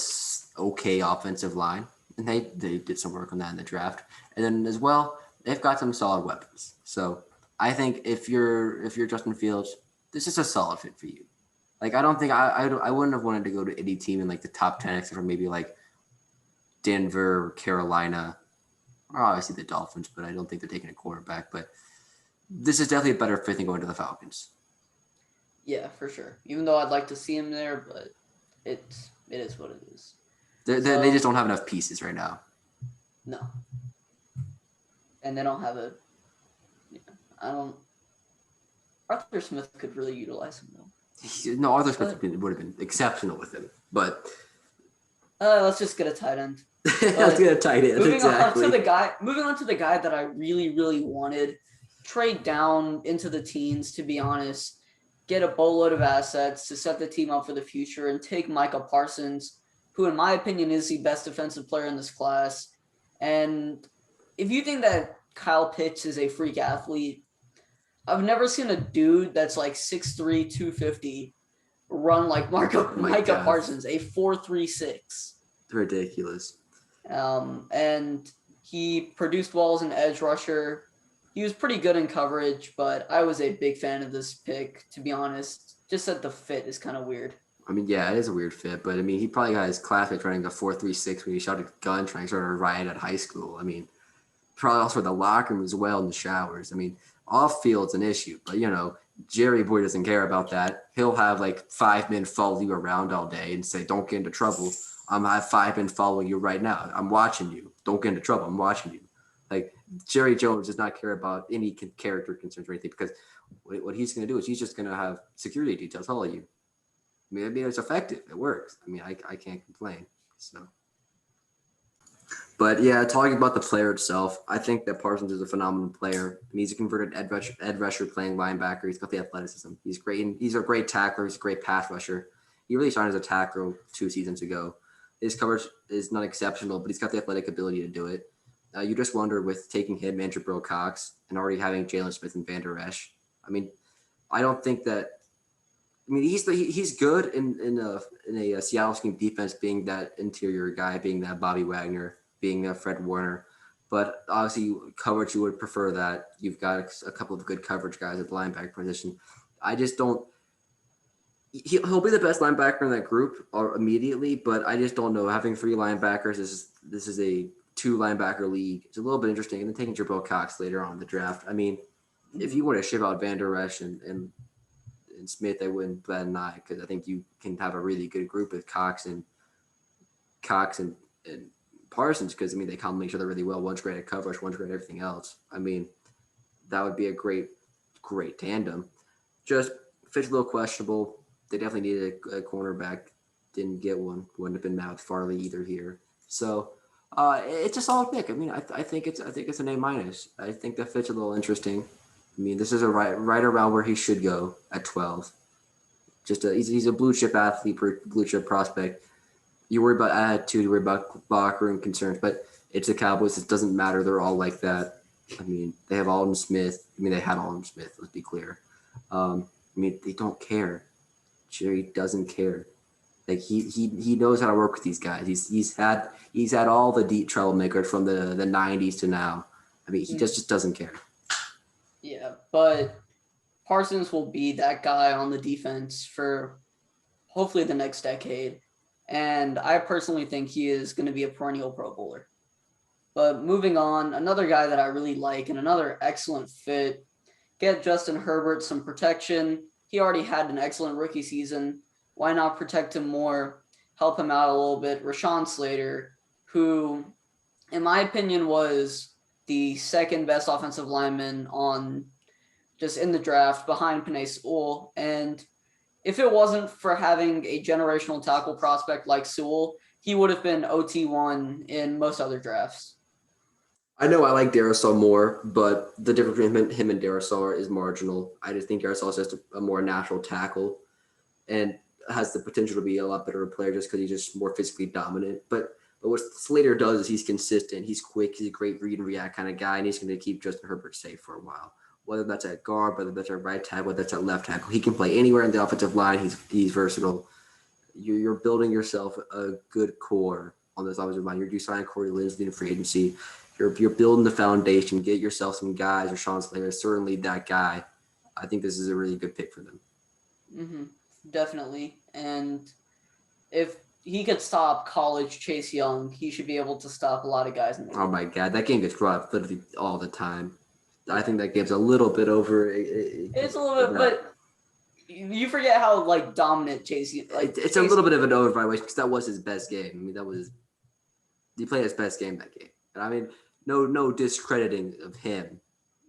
okay offensive line, and they did some work on that in the draft. And then as well, they've got some solid weapons. So I think if you're Justin Fields, this is a solid fit for you. Like I don't think I wouldn't have wanted to go to any team in like the top 10 except for maybe like Denver, or Carolina, or obviously the Dolphins, but I don't think they're taking a quarterback. But this is definitely a better fit than going to the Falcons. Yeah, for sure. Even though I'd like to see him there, but it is what it is. They just don't have enough pieces right now. No. And they don't have Arthur Smith could really utilize him though. No, Arthur Smith would have been exceptional with him, but let's just get a tight end. Let's get a tight end. Moving on to the guy that I really, really wanted. Trade down into the teens, to be honest. Get a boatload of assets to set the team up for the future and take Micah Parsons, who in my opinion is the best defensive player in this class. And if you think that Kyle Pitts is a freak athlete, I've never seen a dude that's like 6'3", 250 run like Micah Parsons, a 4.36. Ridiculous. And he produced well as an edge rusher. He was pretty good in coverage, but I was a big fan of this pick, to be honest. Just that the fit is kind of weird. I mean, yeah, it is a weird fit, but I mean, he probably got his classmates running the 4.36 when he shot a gun trying to start a riot at high school. I mean, probably also in the locker room as well in the showers. I mean, off field's an issue, but Jerry Boy doesn't care about that. He'll have like 5 men follow you around all day and say, "Don't get into trouble. I'm gonna have 5 men following you right now. I'm watching you. Don't get into trouble. I'm watching you." Like Jerry Jones does not care about any character concerns or anything because what he's going to do is he's just going to have security details follow you. I mean, it's effective. It works. I mean, I can't complain. So, but yeah, talking about the player itself, I think that Parsons is a phenomenal player. I mean, he's a converted edge rusher playing linebacker. He's got the athleticism. He's great. He's a great tackler. He's a great pass rusher. He really started as a tackler 2 seasons ago. His coverage is not exceptional, but he's got the athletic ability to do it. You just wonder with taking him and Jabril Cox and already having Jalen Smith and Van Der Esch. I mean, I don't think that I mean, he's good in a Seattle scheme defense, being that interior guy, being that Bobby Wagner, being that Fred Warner. But obviously, coverage, you would prefer that. You've got a couple of good coverage guys at the linebacker position. I just don't. He'll be the best linebacker in that group or immediately, but I just don't know. Having three linebackers, this is a two linebacker league. It's a little bit interesting. And then taking Jabril Cox later on in the draft. I mean, if you want to ship out Van Der Esch and Smith, I wouldn't bat an eye, because I think you can have a really good group with Cox and Parsons, because I mean they complement each other really well. One's great at coverage, one's great at everything else. I mean, that would be a great tandem. Just fits a little questionable. They definitely needed a cornerback. Didn't get one. Wouldn't have been Matt Farley either here. So it's a solid pick. I mean, I think it's an A minus. I think that fits a little interesting. I mean, this is a right around where he should go at 12. He's a blue chip athlete, blue chip prospect. You worry about attitude, you worry about locker room concerns, but it's the Cowboys. It doesn't matter. They're all like that. I mean, they have Alden Smith. I mean, they had Alden Smith. Let's be clear. I mean, they don't care. Jerry doesn't care. Like he knows how to work with these guys. He's had all the deep troublemakers from the 90s to now. I mean, he just doesn't care. Yeah, but Parsons will be that guy on the defense for hopefully the next decade. And I personally think he is going to be a perennial Pro Bowler. But moving on, another guy that I really like and another excellent fit, get Justin Herbert some protection. He already had an excellent rookie season. Why not protect him more, help him out a little bit? Rashawn Slater, who, in my opinion, was the second best offensive lineman on just in the draft behind Penei Sewell. And if it wasn't for having a generational tackle prospect like Sewell, he would have been OT1 in most other drafts. I know I like Darisaw more, but the difference between him and Darisaw is marginal. I just think Darisaw is just a more natural tackle and has the potential to be a lot better player just because he's just more physically dominant. But what Slater does is he's consistent. He's quick. He's a great read and react kind of guy, and he's going to keep Justin Herbert safe for a while. Whether that's at guard, whether that's at right tackle, whether that's at left tackle, he can play anywhere in the offensive line. He's versatile. You're building yourself a good core on this offensive line. You're signing Corey Linsley in free agency. You're building the foundation. Get yourself some guys. Rashawn Slater is certainly that guy. I think this is a really good pick for them. Mm-hmm. Definitely. And if he could stop college Chase Young, he should be able to stop a lot of guys in the game. Oh my God, that game gets brought up literally all the time. I think that game's a little bit over. It's a little bit, but you forget how dominant Chase. It's a little bit of an overvaluation because that was his best game. I mean, he played his best game that game. And I mean, no discrediting of him.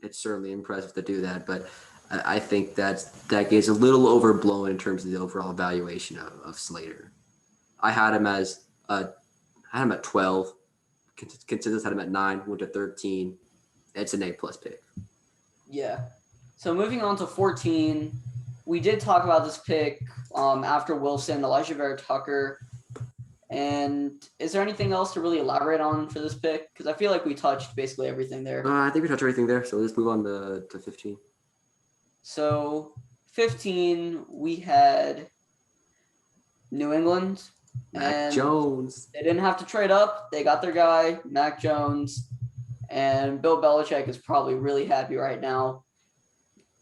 It's certainly impressive to do that, but I think that game's a little overblown in terms of the overall evaluation of Slater. I had him at 12. Consensus had him at 9. Went to 13. It's an A+ pick. Yeah. So moving on to 14, we did talk about this pick after Wilson, Elijah Vera Tucker. And is there anything else to really elaborate on for this pick? Because I feel like we touched basically everything there. I think we touched everything there. So let's move on to 15. So 15, we had New England. Mac Jones. They didn't have to trade up. They got their guy, Mac Jones. And Bill Belichick is probably really happy right now.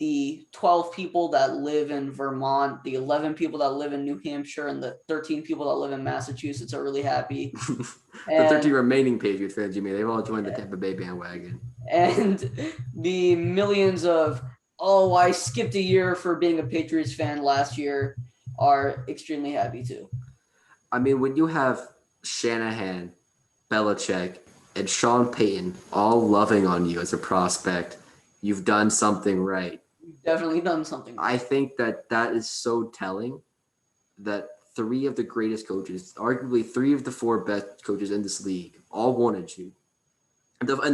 The 12 people that live in Vermont, the 11 people that live in New Hampshire, and the 13 people that live in Massachusetts are really happy. The 13 remaining Patriots fans, you mean, they've all joined the Tampa Bay bandwagon. And the millions of, I skipped a year for being a Patriots fan last year are extremely happy too. I mean, when you have Shanahan, Belichick, and Sean Payton all loving on you as a prospect, you've done something right. You've definitely done something right. I think that is so telling that 3 of the greatest coaches, arguably 3 of the 4 best coaches in this league, all wanted you. And one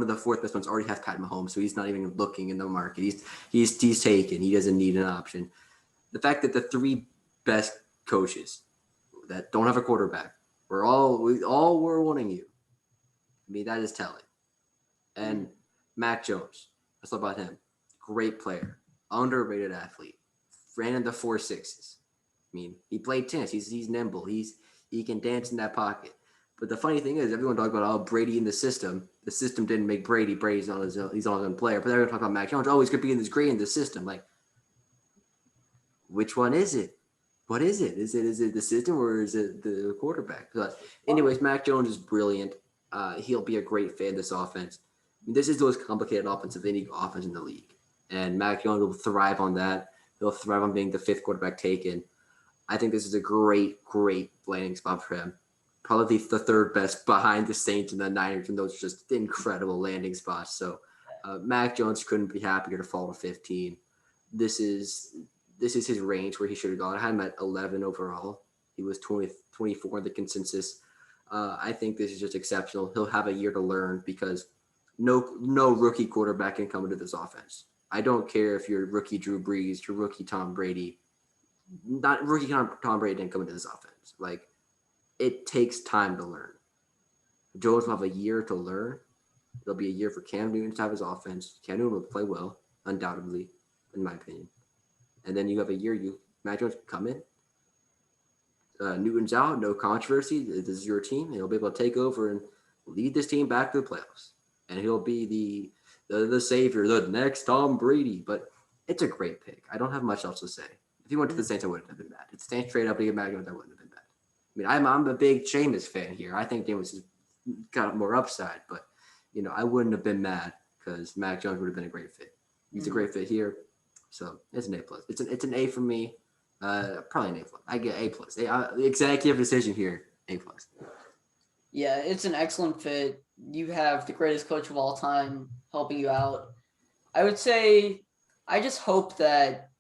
of the fourth best ones already has Pat Mahomes, so he's not even looking in the market. He's taken. He doesn't need an option. The fact that the 3 best coaches that don't have a quarterback we all were wanting you. I mean, that is telling. And Mac Jones, let's talk about him. Great player, underrated athlete, ran in the 4.6s. I mean, he played tennis. He's nimble. He can dance in that pocket. But the funny thing is, everyone talks about Brady in the system. The system didn't make Brady. Brady's on his own player. But everyone talks about Mac Jones. Oh, he's gonna be in this great in the system. Like, which one is it? What is it? Is it the system or is it the quarterback? But anyways, Mac Jones is brilliant. He'll be a great fit in this offense. I mean, this is the most complicated offense of any offense in the league, and Mac Jones will thrive on that. He'll thrive on being the fifth quarterback taken. I think this is a great landing spot for him. Probably the third best behind the Saints and the Niners, and those are just incredible landing spots. So Mac Jones couldn't be happier to fall to 15. This is his range where he should have gone. I had him at 11 overall. He was 24 in the consensus. I think this is just exceptional. He'll have a year to learn because no rookie quarterback can come into this offense. I don't care if you're rookie Drew Brees, you're rookie Tom Brady. Not rookie Tom Brady didn't come into this offense. Like, it takes time to learn. Jones will have a year to learn. It'll be a year for Cam Newton to have his offense. Cam Newton will play well, undoubtedly, in my opinion. And then you have a year, Mac Jones can come in. Newton's out, no controversy. This is your team. And he'll be able to take over and lead this team back to the playoffs. And he'll be the savior, the next Tom Brady. But it's a great pick. I don't have much else to say. If he went to the Saints, I wouldn't have been mad. If the Saints trade up to get Mac Jones, I wouldn't have been mad. I mean, I'm a big Jameis fan here. I think Jameis has got more upside, but I wouldn't have been mad because Mac Jones would have been a great fit. He's a great fit here, so it's an A+. It's an A for me. Probably an A+. I get A+. Executive decision here, A+. Yeah, it's an excellent fit. You have the greatest coach of all time helping you out. I would say, I just hope that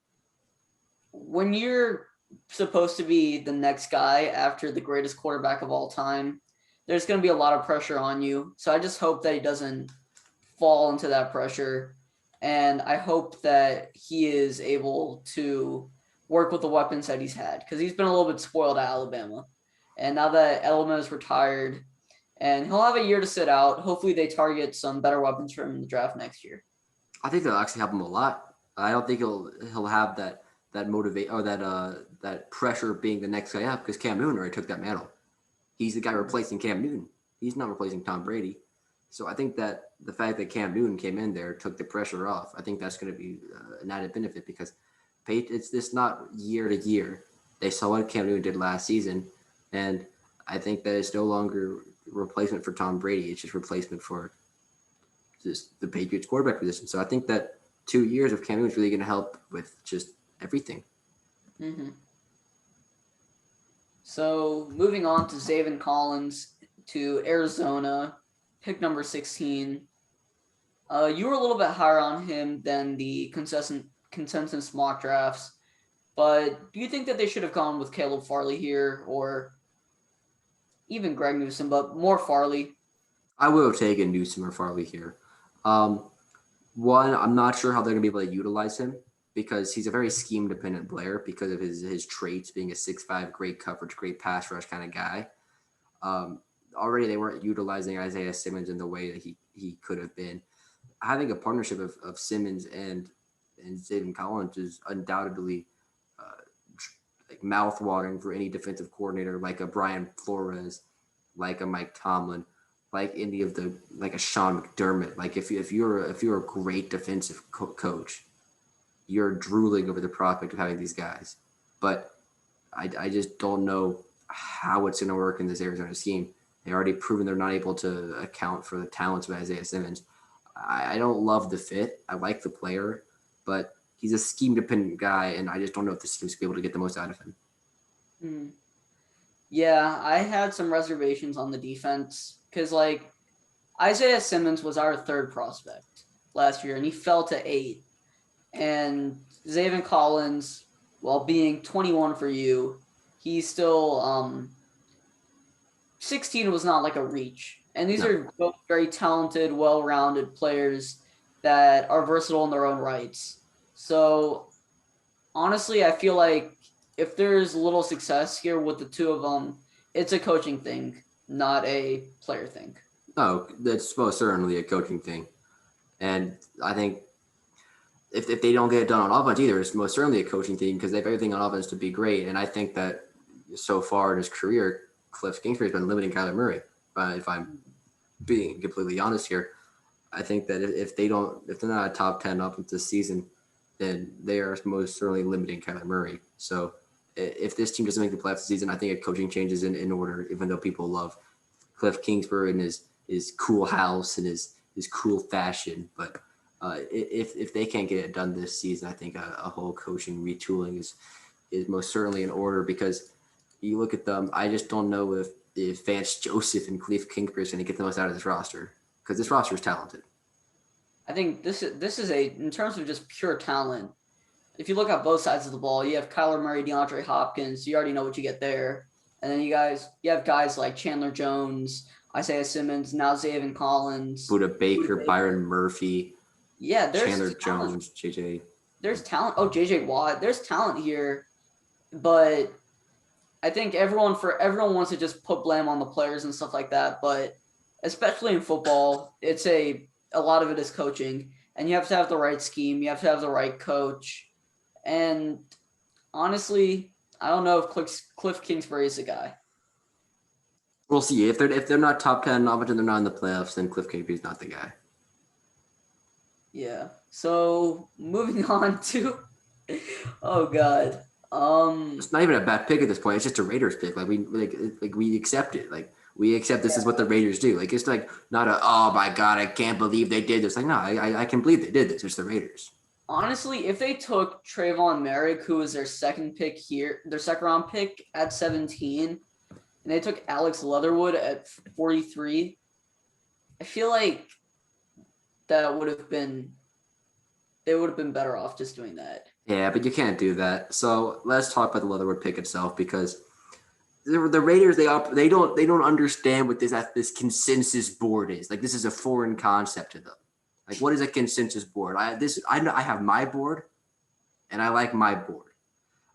when you're supposed to be the next guy after the greatest quarterback of all time, there's going to be a lot of pressure on you. So I just hope that he doesn't fall into that pressure. And I hope that he is able to work with the weapons that he's had, because he's been a little bit spoiled at Alabama. And now that Alabama's retired, and he'll have a year to sit out, hopefully they target some better weapons for him in the draft next year. I think that'll actually help him a lot. I don't think he'll have that motivate or that pressure being the next guy up, because Cam Newton already took that mantle. He's the guy replacing Cam Newton. He's not replacing Tom Brady. So I think that the fact that Cam Newton came in there took the pressure off. I think that's going to be an added benefit, because it's not year to year. They saw what Cam Newton did last season, and I think that it's no longer replacement for Tom Brady. It's just replacement for just the Patriots quarterback position. So I think that 2 years of Cam Newton is really going to help with just everything. Mm-hmm. So moving on to Zaven Collins to Arizona, pick number 16. You were a little bit higher on him than the consensus mock drafts, but do you think that they should have gone with Caleb Farley here, or even Greg Newsome, but more Farley? I would have taken Newsome or Farley here. One, I'm not sure how they're going to be able to utilize him, because he's a very scheme-dependent player because of his traits, being a 6'5", great coverage, great pass rush kind of guy. Already they weren't utilizing Isaiah Simmons in the way that he could have been. Having a partnership of Simmons and Zaven Collins is undoubtedly like mouth-watering for any defensive coordinator, like a Brian Flores, like a Mike Tomlin, like a Sean McDermott. Like if you're a great defensive coach, you're drooling over the prospect of having these guys. But I just don't know how it's going to work in this Arizona scheme. They've already proven they're not able to account for the talents of Isaiah Simmons. I don't love the fit. I like the player, but he's a scheme-dependent guy, and I just don't know if the scheme's going to be able to get the most out of him. Yeah, I had some reservations on the defense because, Isaiah Simmons was our third prospect last year, and he fell to 8. And Zaven Collins, while being 21 for you, he's still 16 was not like a reach. And these are both very talented, well-rounded players that are versatile in their own rights. So, honestly, I feel like if there's little success here with the two of them, it's a coaching thing, not a player thing. Oh, that's most certainly a coaching thing. And I think if they don't get it done on offense either, it's most certainly a coaching thing because they have everything on offense to be great. And I think that so far in his career, Cliff Kingsbury's been limiting Kyler Murray. If I'm being completely honest here, I think that if they're not a top 10 offense this season, then they are most certainly limiting Kyler Murray. So if this team doesn't make the playoffs this season, I think a coaching change is in order, even though people love Cliff Kingsbury and his cool house and his cool fashion. But if they can't get it done this season, I think a whole coaching retooling is most certainly in order because you look at them. I just don't know if Vance Joseph and Cliff Kingsbury is going to get the most out of this roster because this roster is talented. I think this is in terms of just pure talent. If you look at both sides of the ball, you have Kyler Murray, DeAndre Hopkins. You already know what you get there, and then you have guys like Chandler Jones, Isaiah Simmons, now Zaven Collins, Buda Baker, Byron Murphy. Yeah, there's Chandler talent. Jones, JJ. There's talent. Oh, JJ Watt. There's talent here, but I think everyone wants to just put blame on the players and stuff like that. But especially in football, it's a lot of it is coaching, and you have to have the right scheme. You have to have the right coach. And honestly, I don't know if Cliff Kingsbury is the guy. We'll see. If they're not top 10 offense and they're not in the playoffs, then Cliff Kingsbury is not the guy. Yeah. So moving on to, oh god, It's not even a bad pick at this point. It's just a Raiders pick. We accept it. Like we accept this is what the Raiders do. Like it's like not a oh my god I can't believe they did this. Like no, I can believe they did this. It's the Raiders. Honestly, if they took Trayvon Merrick, who was their second round pick at 17, and they took Alex Leatherwood at 43, I feel like they would have been better off just doing that. Yeah, but you can't do that. So let's talk about the Leatherwood pick itself because the Raiders they don't understand what this consensus board is. Like this is a foreign concept to them. Like what is a consensus board? I have my board, and I like my board.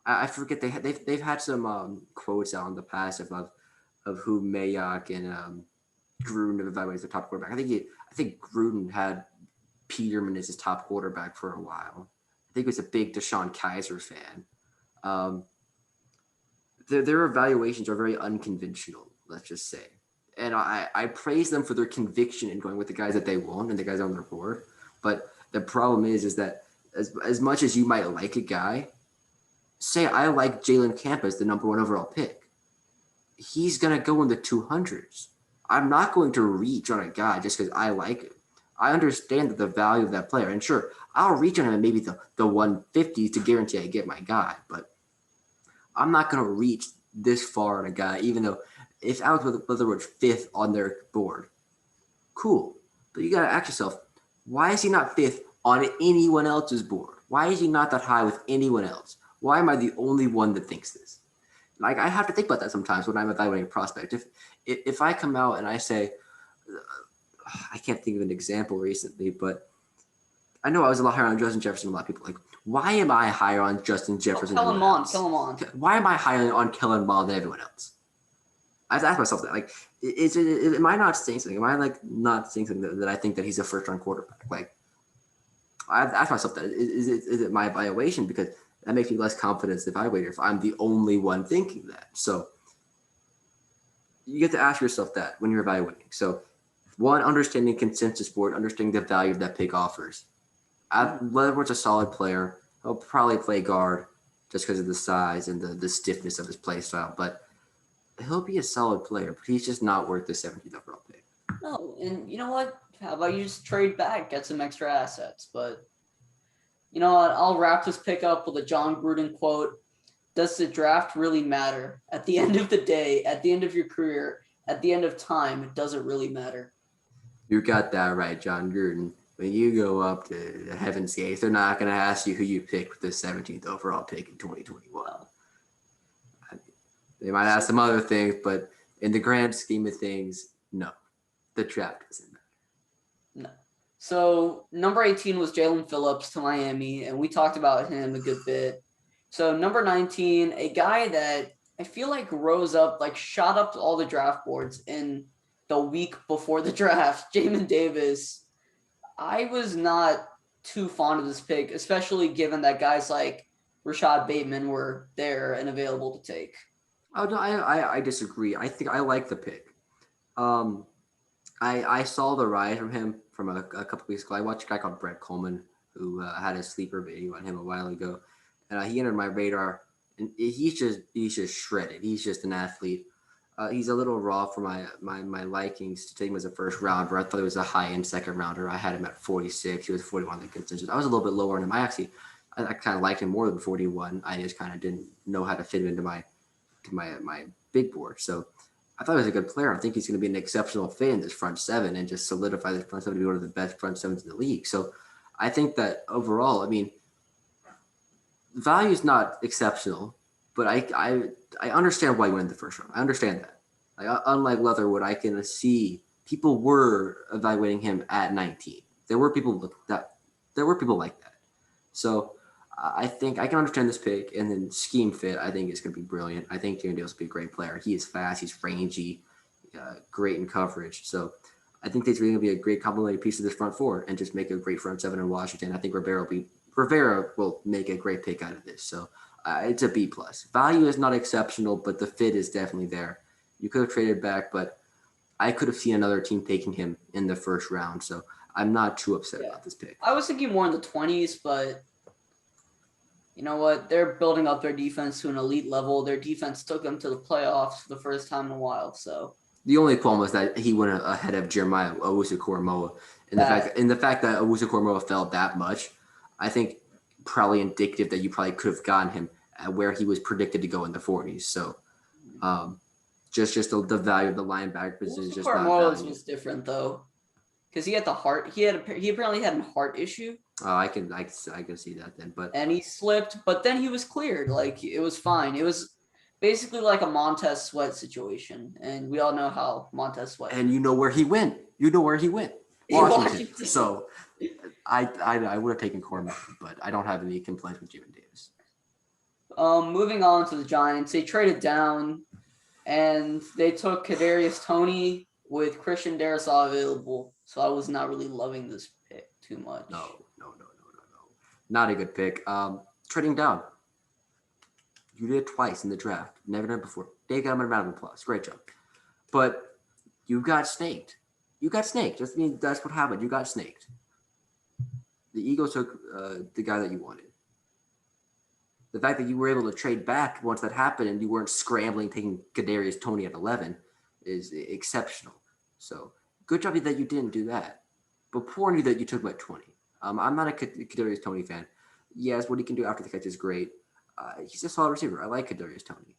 I forget they've had some quotes out in the past of who Mayock and Gruden have evaluated as the top quarterback. I think Gruden had Peterman as his top quarterback for a while. I think he was a big Deshaun Kaiser fan. Their evaluations are very unconventional, let's just say. And I praise them for their conviction in going with the guys that they want and the guys on their board. But the problem is that as much as you might like a guy, say I like Jalen Camp as the number 1 overall pick. He's going to go in the 200s. I'm not going to reach on a guy just because I like him. I understand the value of that player. And sure, I'll reach on him at maybe the 150s to guarantee I get my guy. But I'm not going to reach this far on a guy, even though if Alex Leatherwood's 5th on their board, cool. But you got to ask yourself, why is he not 5th on anyone else's board? Why is he not that high with anyone else? Why am I the only one that thinks this? Like I have to think about that sometimes when I'm evaluating a prospect. If I come out and I say, I can't think of an example recently, but I know I was a lot higher on Justin Jefferson than a lot of people. Like, why am I higher on Justin Jefferson than everyone else? Kellen Mond. Why am I higher on Kellen Mond than everyone else? I have to ask myself that. Like, am I not saying something? Am I like not saying something that I think that he's a first-round quarterback? Like, I have to ask myself that. Is it my evaluation? Because that makes me less confident as the evaluator if I'm the only one thinking that. So you get to ask yourself that when you're evaluating. So one, understanding consensus board, understanding the value that pick offers. Leatherwood's a solid player. He'll probably play guard just because of the size and the stiffness of his play style. But he'll be a solid player, but he's just not worth the 17th overall pick. No, and you know what? How about you just trade back, get some extra assets? But you know what? I'll wrap this pick up with a John Gruden quote. Does the draft really matter? At the end of the day, at the end of your career, at the end of time, does it really matter? You got that right, John Gruden. When you go up to Heaven's Gates, they're not going to ask you who you picked with the 17th overall pick in 2021. They might ask some other things, but in the grand scheme of things, no. The draft doesn't matter. No. So number 18 was Jalen Phillips to Miami, and we talked about him a good bit. So number 19, a guy that I feel like shot up to all the draft boards in the week before the draft, Jamin Davis. I was not too fond of this pick, especially given that guys like Rashad Bateman were there and available to take. Oh no, I disagree. I think I like the pick. Um, I saw the rise from him from a couple weeks ago. I watched a guy called Brett Coleman who had a sleeper video on him a while ago, and he entered my radar. And he's just shredded. He's just an athlete. He's a little raw for my likings to take him as a first rounder. I thought he was a high end second rounder. I had him at 46. He was 41 in the consensus. I was a little bit lower on him. I kind of liked him more than 41. I just kind of didn't know how to fit him into my big board. So I thought he was a good player. I think he's going to be an exceptional fit in this front seven and just solidify this front seven to be one of the best front sevens in the league. So I think that overall, I mean, value is not exceptional, but I understand why he went in the first round. I understand that. Like, unlike Leatherwood, I can see people were evaluating him at 19. There were people like that. So I think I can understand this pick, and then scheme fit. I think it's going to be brilliant. I think Jalen Daniels will be a great player. He is fast. He's rangy, great in coverage. So I think he's really going to be a great complementary piece of this front four and just make a great front seven in Washington. I think Rivera will make a great pick out of this. So it's a B plus. Value is not exceptional, but the fit is definitely there. You could have traded back, but I could have seen another team taking him in the first round. So I'm not too upset about this pick. I was thinking more in the 20s, but you know what? They're building up their defense to an elite level. Their defense took them to the playoffs for the first time in a while. So the only problem was that he went ahead of Jeremiah Owusu-Koramoah. And the fact that Owusu-Koramoah fell that much, I think probably indicative that you probably could have gotten him at where he was predicted to go in the 40s. So just the value of the linebacker position is just not valued. Was different though, because he had the heart. He apparently had a heart issue. Oh, I can see that then, and he slipped, but then he was cleared. Like, it was fine. It was basically like a Montez Sweat situation, and we all know how Montez Sweat. And you know where he went. Washington. So I would have taken Corman, but I don't have any complaints with Jalen Davis. Moving on to the Giants, they traded down, and they took Kadarius Toney with Christian Darrisaw available. So I was not really loving this pick too much. No. Not a good pick. Trading down. You did it twice in the draft. Never done it before. They got him a round of applause. Great job. But you got snaked. That's what happened. You got snaked. The Eagles took the guy that you wanted. The fact that you were able to trade back once that happened and you weren't scrambling taking Kadarius Toney at 11 is exceptional. So good job that you didn't do that. But poor you that you took him at 20. I'm not a Kadarius Toney fan. Yes, what he can do after the catch is great. He's a solid receiver. I like Kadarius Toney.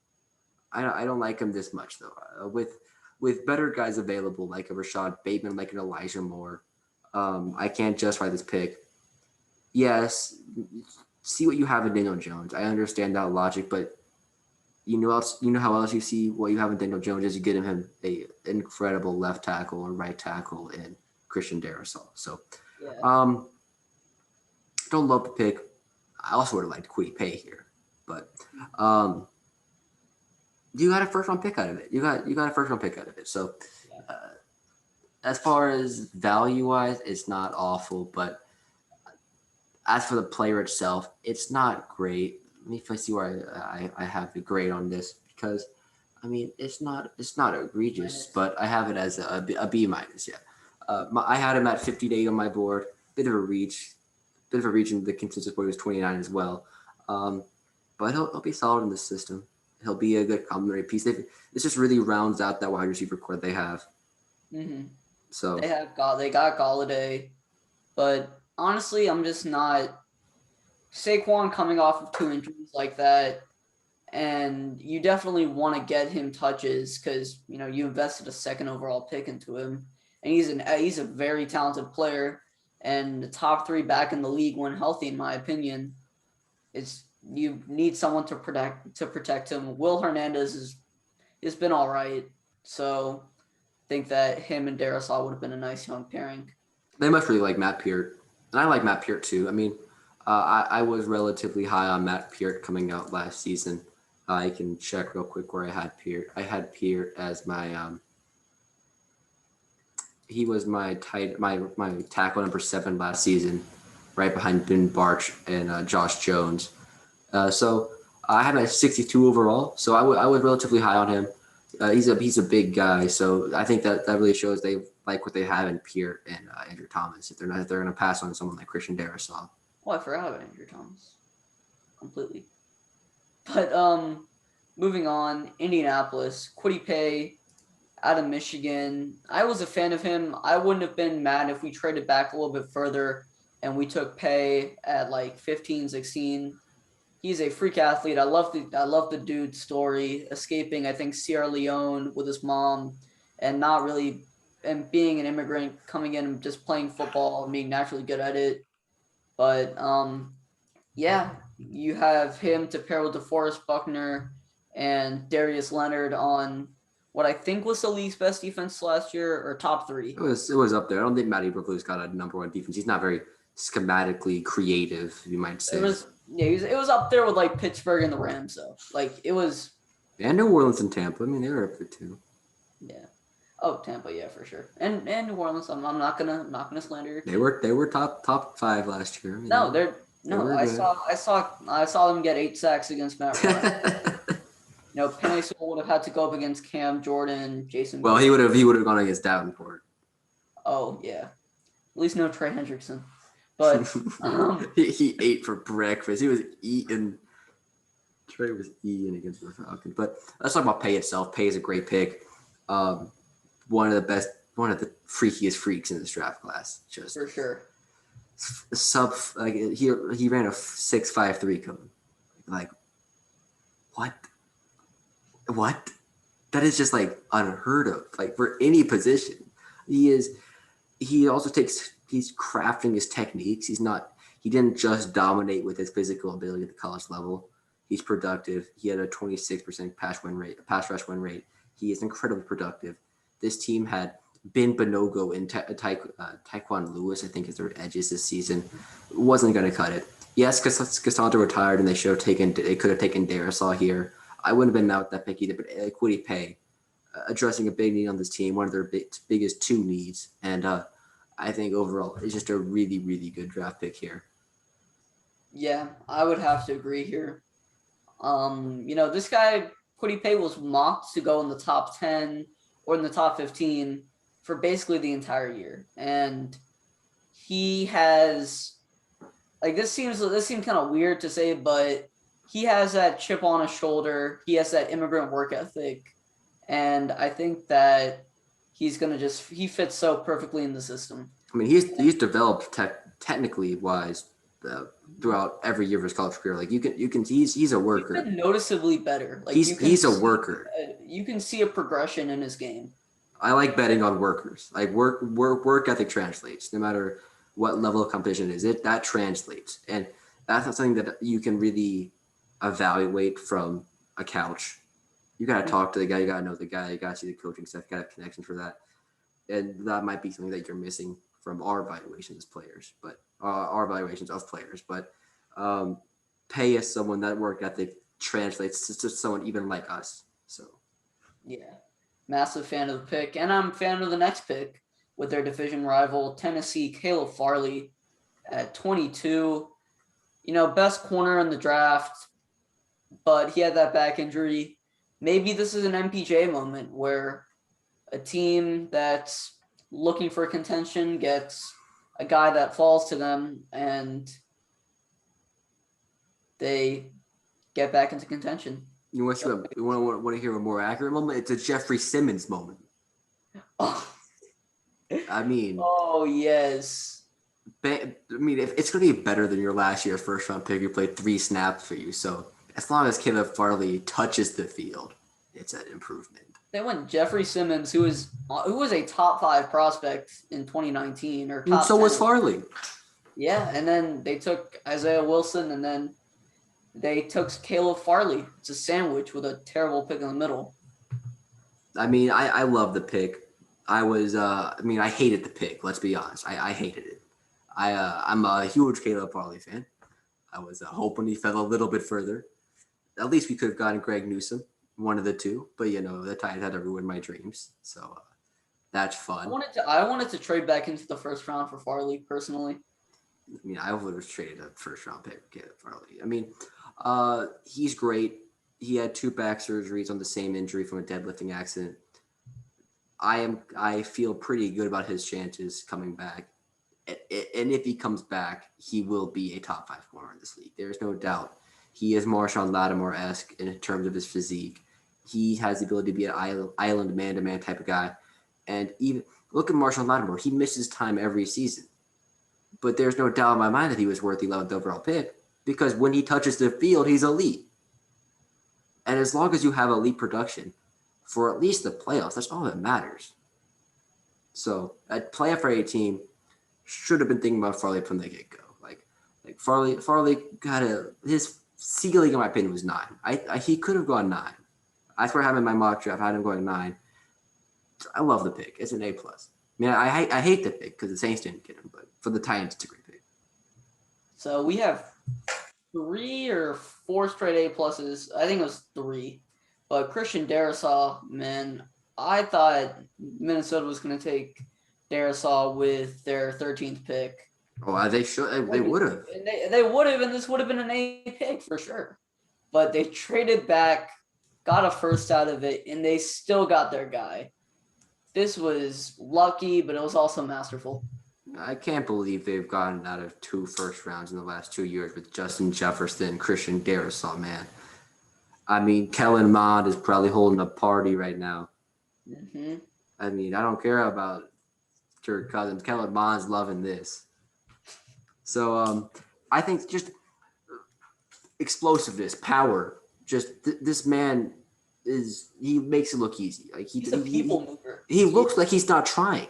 I don't like him this much though. With better guys available like a Rashad Bateman, like an Elijah Moore, I can't justify this pick. Yes, see what you have in Daniel Jones. I understand that logic, but you know how else you see what you have in Daniel Jones is you get him a incredible left tackle or right tackle in Christian Darrisaw. So, don't love the pick. I also would have liked Kwity Paye here, but you got a first round pick out of it. You got a first round pick out of it. So, as far as value wise, it's not awful, but as for the player itself, it's not great. Let me see where I have the grade on this because, I mean, it's not egregious, but I have it as a B minus. Yeah, I had him at 58 on my board. Bit of a reach in the consensus board was 29 as well. But he'll be solid in the system. He'll be a good complementary piece. This just really rounds out that wide receiver core they have. Mm-hmm. So they got Galladay, but honestly, I'm just not. Saquon coming off of 2 injuries like that, and you definitely want to get him touches because you invested a second overall pick into him, and he's a very talented player and the top 3 back in the league when healthy, in my opinion. You need someone to protect him. Will Hernandez has been all right, so I think that him and Darrisaw would have been a nice young pairing. They must really like Matt Peart, and I like Matt Peart too. I mean. I was relatively high on Matt Peart coming out last season. I can check real quick where I had Peart. I had Peart as my he was my tackle number 7 last season, right behind Ben Barch and Josh Jones. So I have him at 62 overall. So I was relatively high on him. He's a big guy, so I think that really shows they like what they have in Pierre and Andrew Thomas. If they're going to pass on someone like Christian Darrisaw. Oh, I forgot about Andrew Thomas completely. But moving on, Indianapolis, Kwity Paye out of Michigan. I was a fan of him. I wouldn't have been mad if we traded back a little bit further and we took Paye at like 15, 16. He's a freak athlete. I love the dude's story, escaping, I think, Sierra Leone with his mom and not really and being an immigrant, coming in and just playing football and being naturally good at it. But yeah, you have him to pair with DeForest Buckner and Darius Leonard on what I think was the league's best defense last year, or top three. It was up there. I don't think Matty Eberflus got a number one defense. He's not very schematically creative, you might say. It was up there with like Pittsburgh and the Rams, though. Like it was. And New Orleans and Tampa. I mean, they were up there too. Yeah. Oh, Tampa, yeah, for sure. And New Orleans. I'm not gonna slander your team. They were top 5 last year. I mean, I saw them get 8 sacks against Matt Ryan. Penny Sewell would have had to go up against Cam Jordan, Jason. Well, he would have gone against Davenport. Oh yeah, at least no Trey Hendrickson. But he ate for breakfast. He was eating. Trey was eating against the Falcons. But let's talk about Paye itself. Paye is a great pick. One of the freakiest freaks in this draft class. Just for sure. He ran a 6.53 code. Like what? That is just like unheard of. Like for any position, he's crafting his techniques. He didn't just dominate with his physical ability at the college level. He's productive. He had a 26% pass rush win rate. He is incredibly productive. This team had Ben Bonogo and Taekwon Lewis, I think, as their edges this season. Wasn't going to cut it. Yes, Cassandra retired, and they could have taken Darrisaw here. I wouldn't have been mad with that pick either, but Kwity Paye, addressing a big need on this team, one of their biggest 2 needs, and I think overall it's just a really, really good draft pick here. Yeah, I would have to agree here. This guy, Kwity Paye, was mocked to go in the top 10 or in the top 15 for basically the entire year. And he has, this seems kind of weird to say, but he has that chip on his shoulder. He has that immigrant work ethic. And I think that he fits so perfectly in the system. I mean, he's developed technically wise throughout every year of his college career. Like you can he's a worker. He's been noticeably better. Like he's a worker. You can see a progression in his game. I like betting on workers. Like work ethic translates no matter what level of competition it is. That translates, and that's not something that you can really evaluate from a couch. You got to talk to the guy. You got to know the guy. You got to see the coaching stuff. You got to have connections for that. And that might be something that you're missing from our evaluations of players. But Paye is someone that work ethic translates to someone even like us. So, yeah, massive fan of the pick, and I'm a fan of the next pick with their division rival Tennessee, Caleb Farley at 22. Best corner in the draft, but he had that back injury. Maybe this is an MPJ moment where a team that's looking for contention gets a guy that falls to them and they get back into contention. You want to hear a more accurate moment? It's a Jeffrey Simmons moment. Oh. I mean. Oh, yes. If it's going to be better than your last year first round pick who played 3 snaps for you. So as long as Caleb Farley touches the field, it's an improvement. They went Jeffrey Simmons, who was a top 5 prospect in 2019, or top and so 10. was Farley. Yeah, and then they took Isaiah Wilson, and then they took Caleb Farley. It's a sandwich with a terrible pick in the middle. I mean, I love the pick. I hated the pick. Let's be honest. I hated it. I'm a huge Caleb Farley fan. I was hoping he fell a little bit further. At least we could have gotten Greg Newsome, one of the two. But the Titans had to ruin my dreams. So that's fun. I wanted to trade back into the first round for Farley personally. I mean, I would have traded a first round pick for Caleb Farley. I mean, he's great. He had 2 back surgeries on the same injury from a deadlifting accident. I feel pretty good about his chances coming back. And if he comes back, he will be a top 5 corner in this league. There's no doubt. He is Marshawn Lattimore-esque in terms of his physique. He has the ability to be an island man-to-man type of guy. And even look at Marshawn Lattimore. He misses time every season. But there's no doubt in my mind that he was worth the 11th overall pick because when he touches the field, he's elite. And as long as you have elite production for at least the playoffs, that's all that matters. So a playoff ready team should have been thinking about Farley from the get-go. Like Farley got his ceiling, in my opinion, was 9. He could have gone 9. I swear I had him in my mock draft. I had him going 9. I love the pick. It's an A+. I mean, I hate the pick because the Saints didn't get him, but for the Titans, it's a great pick. So we have 3 or 4 straight A pluses. I think it was 3. But Christian Darrisaw, man, I thought Minnesota was going to take Darrisaw with their 13th pick. Oh, they should. They would have. They would have, and this would have been an A pick for sure. But they traded back, got a first out of it, and they still got their guy. This was lucky, but it was also masterful. I can't believe they've gotten out of 2 first rounds in the last 2 years with Justin Jefferson, Christian Darrisaw, man. I mean, Kellen Mond is probably holding a party right now. Mm-hmm. I mean, I don't care about Kirk Cousins. Kellen Mond's loving this. So I think just explosiveness, power. Just this man he makes it look easy. Like he's a people mover. He looks like he's not trying.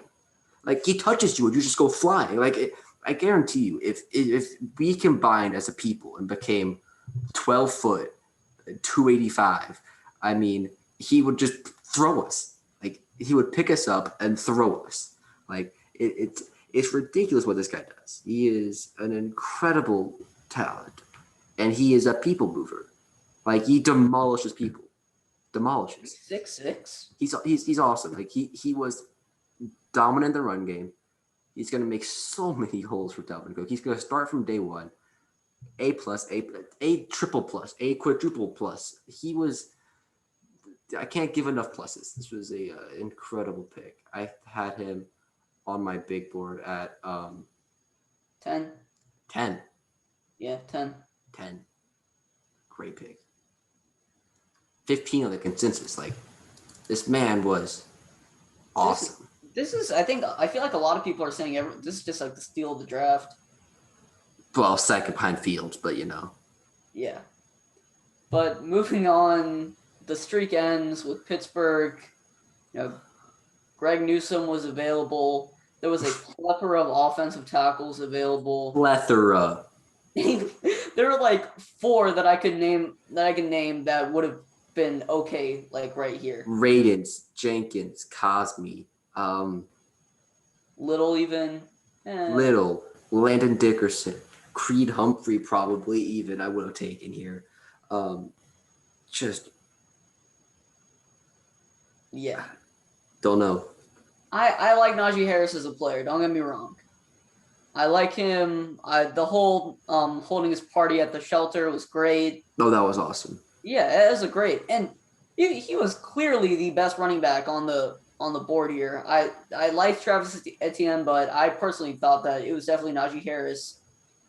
Like he touches you and you just go flying. Like I guarantee you, if we combined as a people and became 12 foot, 285, I mean, he would just throw us. Like he would pick us up and throw us. Like it's ridiculous what this guy does. He is an incredible talent, and he is a people mover. Like he demolishes people. Demolishes. 6'6". He's awesome. Like he was dominant in the run game. He's gonna make so many holes for Dalvin Cook. He's gonna start from day one. A+, A triple plus, A quadruple plus. He was. I can't give enough pluses. This was a incredible pick. I had him on my big board at 10. 10. Yeah, 10. 10. Great pick. 15 on the consensus. Like, this man was awesome. This is, I feel like a lot of people are saying this is just like the steal of the draft. Well, second behind Fields, but you know. Yeah. But moving on, the streak ends with Pittsburgh. You know, Greg Newsome was available. There was a plethora of offensive tackles available. Plethora. There were like 4 that I could name that would have been okay, like right here. Radens, Jenkins, Cosme, Little even. Little, Landon Dickerson, Creed Humphrey probably even I would have taken here. Just yeah. Don't know. I like Najee Harris as a player, don't get me wrong. I like him. The whole holding his party at the shelter was great. Oh, that was awesome. Yeah, it was a great, and he was clearly the best running back on the board here. I liked Travis Etienne, but I personally thought that it was definitely Najee Harris,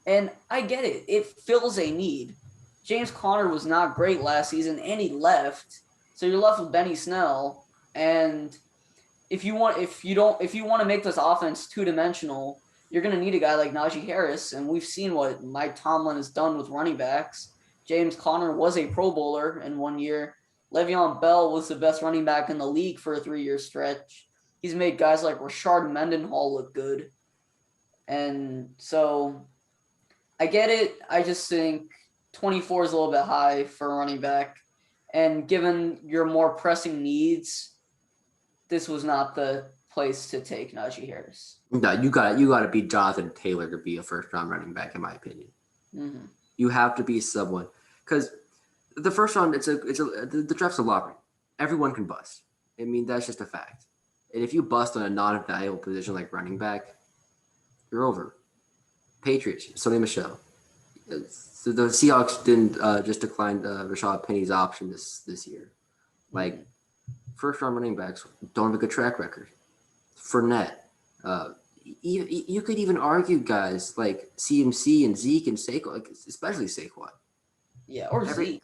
and I get it. It fills a need. James Conner was not great last season, and he left, so you're left with Benny Snell. And if you want to make this offense 2-dimensional, you're going to need a guy like Najee Harris, and we've seen what Mike Tomlin has done with running backs. James Conner was a Pro Bowler in 1 year. Le'Veon Bell was the best running back in the league for a 3-year stretch. He's made guys like Rashard Mendenhall look good. And so I get it. I just think 24 is a little bit high for a running back. And given your more pressing needs, this was not the place to take Najee Harris. No, you got to be Jonathan Taylor to be a first-round running back, in my opinion. Mm-hmm. You have to be someone because the first round, the draft's a lottery. Everyone can bust. I mean, that's just a fact. And if you bust on a non-valuable position like running back, you're over. Patriots, Sony Michel. So the Seahawks didn't just decline Rashad Penny's option this year. Like, first round running backs don't have a good track record. Fournette. You could even argue guys like CMC and Zeke and Saquon, like especially Saquon. Yeah, or Zeke.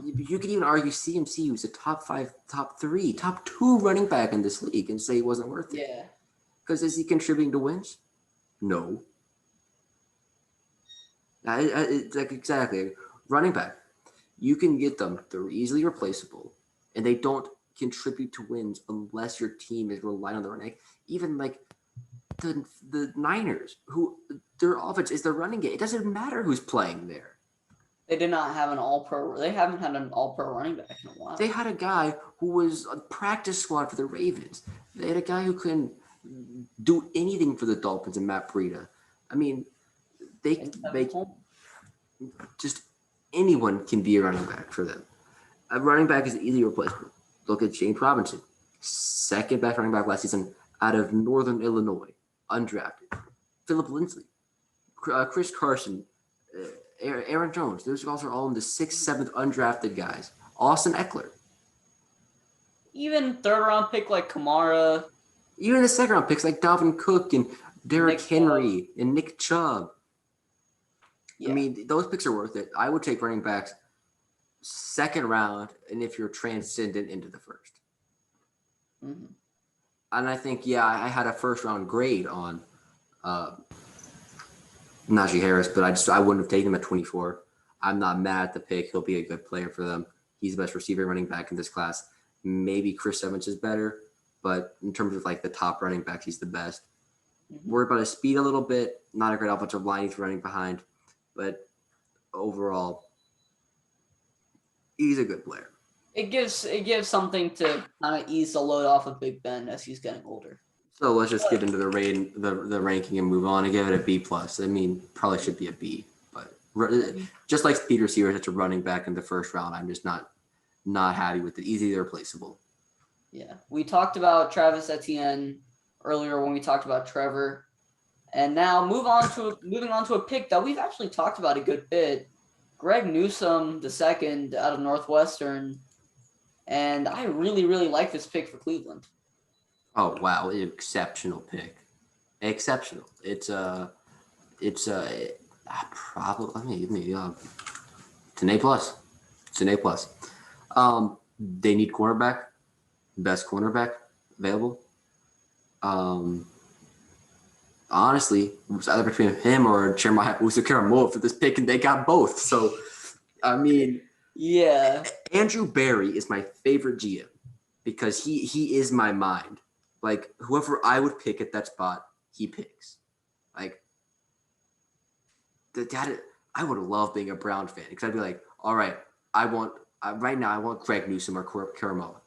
You could even argue CMC was a top 5, top 3, top 2 running back in this league and say he wasn't worth it. Yeah. Because is he contributing to wins? No. Like exactly. Running back. You can get them. They're easily replaceable. And they don't contribute to wins unless your team is relying on the running. Even like the Niners, who their offense is the running game. It doesn't matter who's playing there. They did not have an all-pro. They haven't had an all-pro running back in a while. They had a guy who was a practice squad for the Ravens. They had a guy who couldn't do anything for the Dolphins and Matt Breida. I mean, they just anyone can be a running back for them. A running back is easily replaceable. Look at James Robinson, second best running back last season out of Northern Illinois, undrafted. Philip Lindsay, Chris Carson, Aaron Jones. Those guys are all in the 6th, 7th undrafted guys. Austin Eckler. Even third-round pick like Kamara. Even the second-round picks like Dalvin Cook and Derrick Henry and Nick Chubb. Yeah. I mean, those picks are worth it. I would take running backs second round, and if you're transcendent into the first. Mm-hmm. And I think, I had a first-round grade on Najee Harris, but I wouldn't have taken him at 24. I'm not mad at the pick. He'll be a good player for them. He's the best receiver running back in this class. Maybe Chris Evans is better, but in terms of like the top running backs, he's the best. Mm-hmm. Worried about his speed a little bit. Not a great offensive line he's running behind, but overall, he's a good player. It gives something to kind of ease the load off of Big Ben as he's getting older. So let's just get into the ranking and move on and give it a B+. I mean, probably should be a B, but just like speed receivers, it's a running back in the first round. I'm just not happy with it. Easily replaceable. Yeah, we talked about Travis Etienne earlier when we talked about Trevor, and now moving on to a pick that we've actually talked about a good bit. Greg Newsome II out of Northwestern, and I really, really like this pick for Cleveland. Oh wow! Exceptional pick, exceptional. It's probably it's an A+. It's an A+. They need cornerback, best cornerback available. Honestly, it was either between him or Jeremiah Owusu-Koramoah for this pick, and they got both. So, I mean, yeah. Andrew Berry is my favorite GM because he is my mind. Like, whoever I would pick at that spot, he picks. Like, I would love being a Brown fan because I'd be like, all right, right now I want Greg Newsome or Koramoah.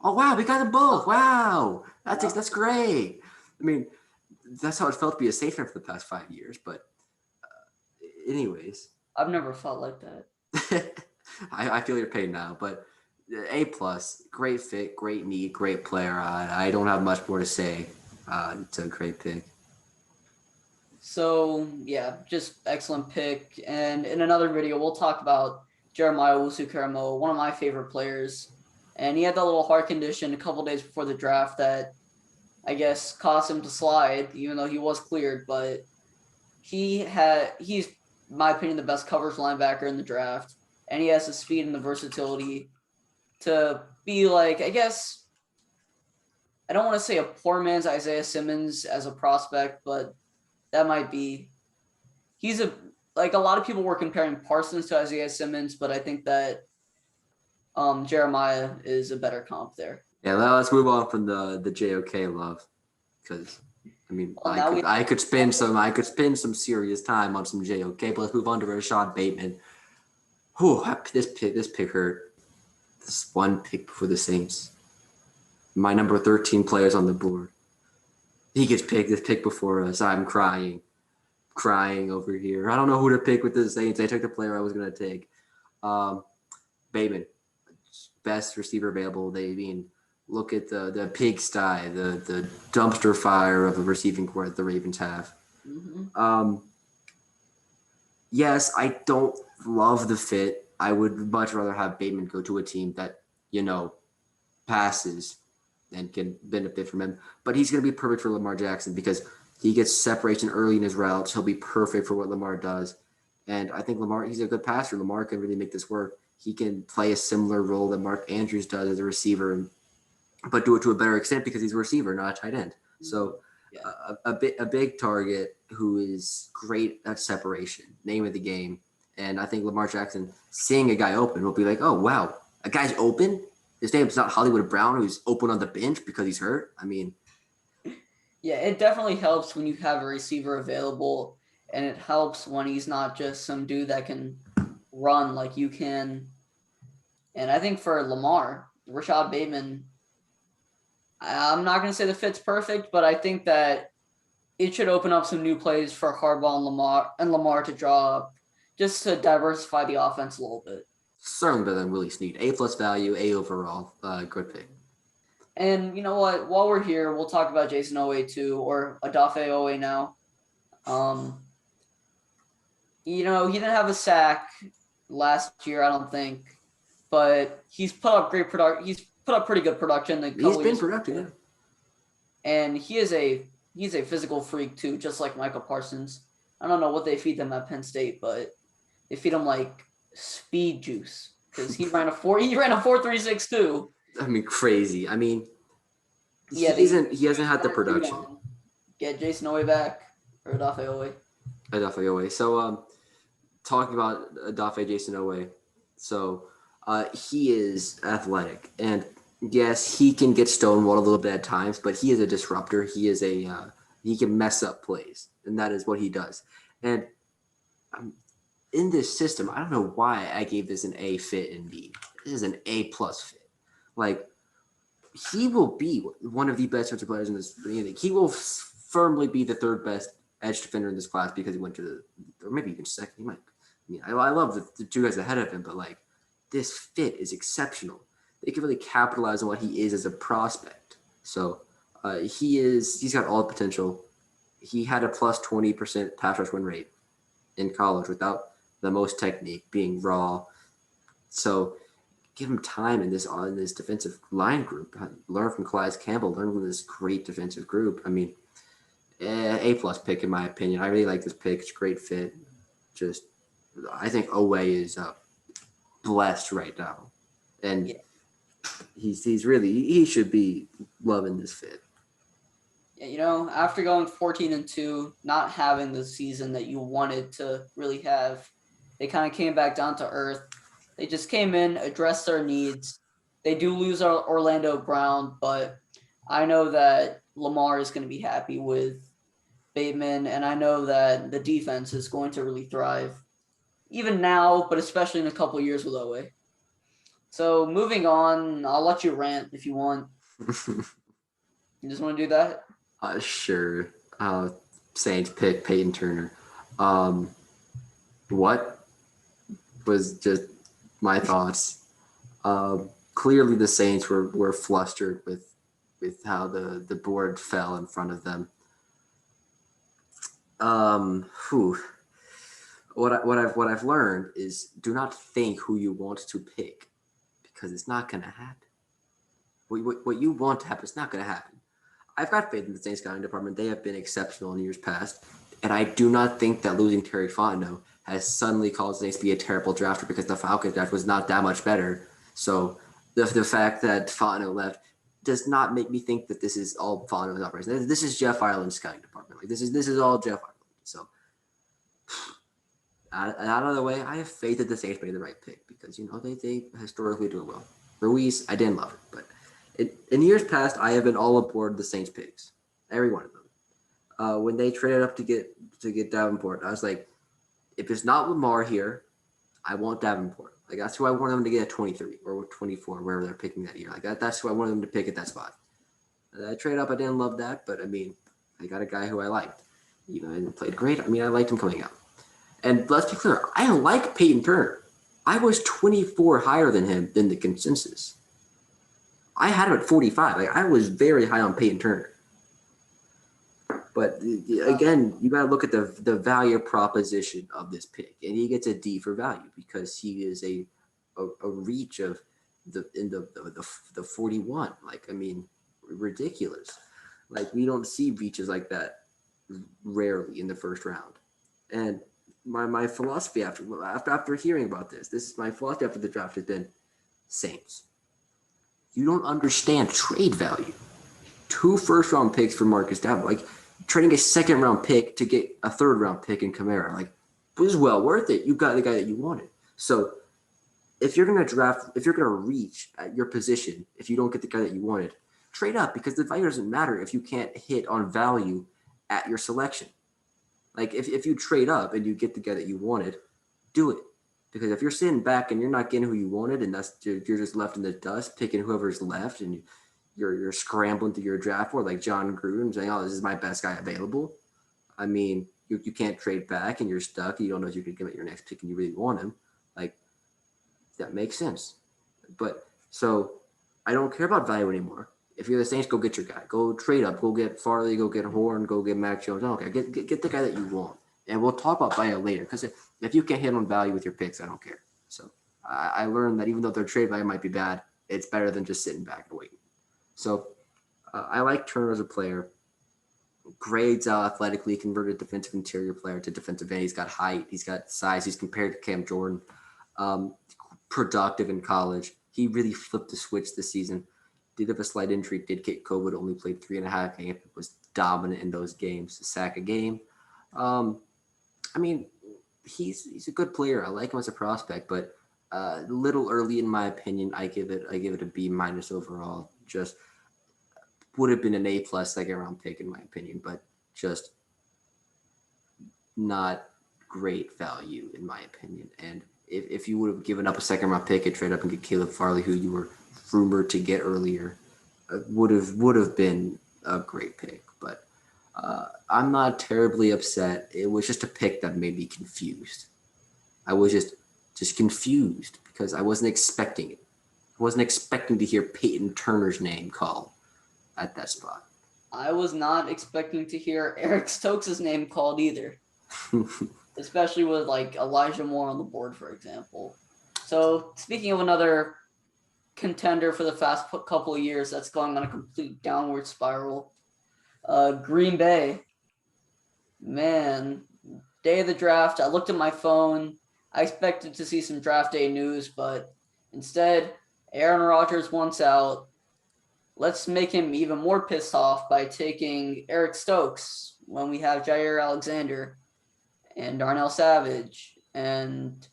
Oh, wow, we got them both. Wow. That's great. I mean, that's how it felt to be a safety for the past 5 years. But anyways. I've never felt like that. I feel your pain now, but A+, great fit, great need, great player. I don't have much more to say. It's a great pick. So, yeah, just excellent pick. And in another video, we'll talk about Jeremiah Owusu-Koramoah, one of my favorite players. And he had that little heart condition a couple days before the draft that I guess caused him to slide, even though he was cleared. But he's, in my opinion, the best coverage linebacker in the draft. And he has the speed and the versatility to be like, I guess, I don't want to say a poor man's Isaiah Simmons as a prospect, but that might be. He's a lot of people were comparing Parsons to Isaiah Simmons, but I think that Jeremiah is a better comp there. Yeah, now let's move on from the JOK love, because I mean, I could spend some serious time on some JOK, but let's move on to Rashad Bateman. Whew, this pick hurt. This one pick before the Saints. My number 13 players on the board. He gets picked. This pick before us. I'm crying over here. I don't know who to pick with the Saints. They took the player I was gonna take. Bateman, best receiver available. Look at the pigsty, the dumpster fire of a receiving core that the Ravens have. Mm-hmm. Yes, I don't love the fit. I would much rather have Bateman go to a team that, passes and can benefit from him. But he's going to be perfect for Lamar Jackson because he gets separation early in his routes. He'll be perfect for what Lamar does. And I think he's a good passer. Lamar can really make this work. He can play a similar role that Mark Andrews does as a receiver, but do it to a better extent because he's a receiver, not a tight end. So Yeah. a big target who is great at separation, name of the game. And I think Lamar Jackson, seeing a guy open, will be like, oh, wow, a guy's open? His name's not Hollywood Brown, who's open on the bench because he's hurt. I mean, Yeah, it definitely helps when you have a receiver available, and it helps when he's not just some dude that can run like you can. And I think for Lamar, Rashad Bateman, I'm not going to say the fit's perfect, but I think that it should open up some new plays for Harbaugh and Lamar to draw up, just to diversify the offense a little bit. certainly better than Willie Snead. A plus value, A overall. Good pick. And you know what? While we're here, we'll talk about Jason Owe too, or Adafe Owe now. He didn't have a sack last year, I don't think, but he's put up He's put up pretty good production. He's been productive, yeah. And he's a physical freak too, just like Michael Parsons. I don't know what they feed them at Penn State, but they feed him like speed juice because he ran a 4.36 too. I mean, crazy. I mean, Yeah, he hasn't had the production. Get Jason Owe back or Adafe Owe. Adafe Owe. So, talking about Adafe Jason Owe, so he is athletic, and yes, he can get stonewalled a little bit at times, but he is a disruptor. He is he can mess up plays, and that is what he does. And in this system, I don't know why I gave this an A fit in B. This is an A plus fit. Like, he will be one of the best defensive players in this league. He will firmly be the third best edge defender in this class because he went to or maybe even second. He might. I love the two guys ahead of him, but like, this fit is exceptional. They can really capitalize on what he is as a prospect. So he's got all the potential. He had a plus 20% pass rush win rate in college without the most technique, being raw. So give him time in this defensive line group. Learn from Calais Campbell. Learn from this great defensive group. I mean, A plus pick in my opinion. I really like this pick. It's a great fit. Just I think Owe is blessed right now, and he should be loving this fit. Yeah, after going 14-2, not having the season that you wanted to really have, they kind of came back down to earth. They just came in, addressed their needs. They do lose Orlando Brown, but I know that Lamar is going to be happy with Bateman, and I know that the defense is going to really thrive, even now, but especially in a couple of years with Owe. So moving on, I'll let you rant if you want. You just want to do that? Sure. Saints pick Peyton Turner. What was just my thoughts? Clearly, the Saints were flustered with how the board fell in front of them. What I've learned is do not think who you want to pick because it's not going to happen. What you want to happen is not going to happen. I've got faith in the Saints scouting department. They have been exceptional in years past, and I do not think that losing Terry Fontenot has suddenly caused the Saints to be a terrible drafter because the Falcons draft was not that much better. So the fact that Fontenot left does not make me think that this is all Fontenot's operation. This is Jeff Ireland's scouting department. Like this is all Jeff Ireland. So out of the way, I have faith that the Saints made the right pick because they historically do well. Ruiz, I didn't love it, but in years past, I have been all aboard the Saints picks, every one of them. When they traded up to get Davenport, I was like, if it's not Lamar here, I want Davenport. Like that's who I wanted them to get at 23 or 24, wherever they're picking that year. Like that's who I wanted them to pick at that spot. I traded up, I didn't love that, but I mean, I got a guy who I liked. Even though he played great. I mean, I liked him coming out. And let's be clear, I like Peyton Turner. I was 24 higher than him than the consensus. I had him at 45. Like I was very high on Peyton Turner. But again, you got to look at the value proposition of this pick, and he gets a D for value because he is a reach of the 41. Like, I mean, ridiculous. Like, we don't see reaches like that rarely in the first round. And my philosophy after hearing about this is my philosophy after the draft has been Saints. You don't understand trade value. 2 first-round picks for Marcus Davenport. Like, trading a second-round pick to get a third-round pick in Kamara. Like, it was well worth it. You got the guy that you wanted. So if you're going to reach at your position, if you don't get the guy that you wanted, trade up because the value doesn't matter if you can't hit on value at your selection. Like, if you trade up and you get the guy that you wanted, do it. Because if you're sitting back and you're not getting who you wanted and you're just left in the dust, picking whoever's left and you're scrambling through your draft board like John Gruden saying, oh, this is my best guy available. I mean, you can't trade back and you're stuck. You don't know if you can give it your next pick and you really want him. Like, that makes sense. But so I don't care about value anymore. If you're the Saints, go get your guy. Go trade up. Go get Farley. Go get Horn. Go get Mac Jones. Okay, get the guy that you want. And we'll talk about value later because if you can't hit on value with your picks, I don't care. So I learned that even though their trade value might be bad, it's better than just sitting back and waiting. So I like Turner as a player. Grades out athletically, converted defensive interior player to defensive end. He's got height. He's got size. He's compared to Cam Jordan. Productive in college. He really flipped the switch this season. Did have a slight injury, did get COVID, only played 3.5 games, was dominant in those games, a sack a game. I mean, he's a good player. I like him as a prospect, but a little early in my opinion. I give it a B- overall. Just would have been an A+ second round pick in my opinion, but just not great value in my opinion. And if you would have given up a second round pick and trade up and get Caleb Farley, who you were rumored to get earlier, would have been a great pick. But I'm not terribly upset. It was just a pick that made me confused. I was just confused because I wasn't expecting it. I wasn't expecting to hear Peyton Turner's name called at that spot. I was not expecting to hear Eric Stokes' name called either. Especially with like Elijah Moore on the board, for example. So speaking of another contender for the past couple of years that's going on a complete downward spiral, Green Bay. Man, day of the draft, I looked at my phone. I expected to see some draft day news, but instead, Aaron Rodgers wants out. Let's make him even more pissed off by taking Eric Stokes when we have Jair Alexander and Darnell Savage. And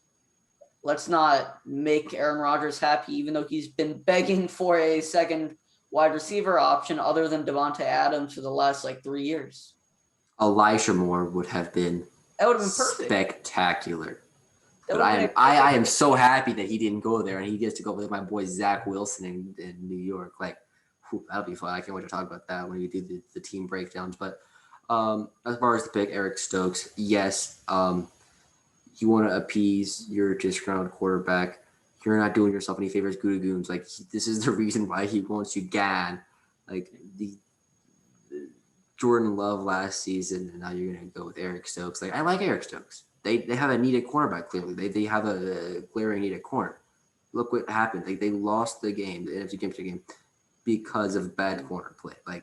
let's not make Aaron Rodgers happy, even though he's been begging for a second wide receiver option other than Devontae Adams for the last 3 years. Elijah Moore would have been perfect. Spectacular. But I am so happy that he didn't go there and he gets to go with my boy Zach Wilson in New York. That'll be fun. I can't wait to talk about that when we do the team breakdowns. But as far as the pick, Eric Stokes, yes, you want to appease your disgruntled quarterback. You're not doing yourself any favors, Goons. This is the reason why he wants you gone. The Jordan Love last season, and now you're going to go with Eric Stokes. I like Eric Stokes. They have a needed cornerback, clearly. They have a glaring need at corner. Look what happened. They lost the game, the NFC Championship game, because of bad corner play.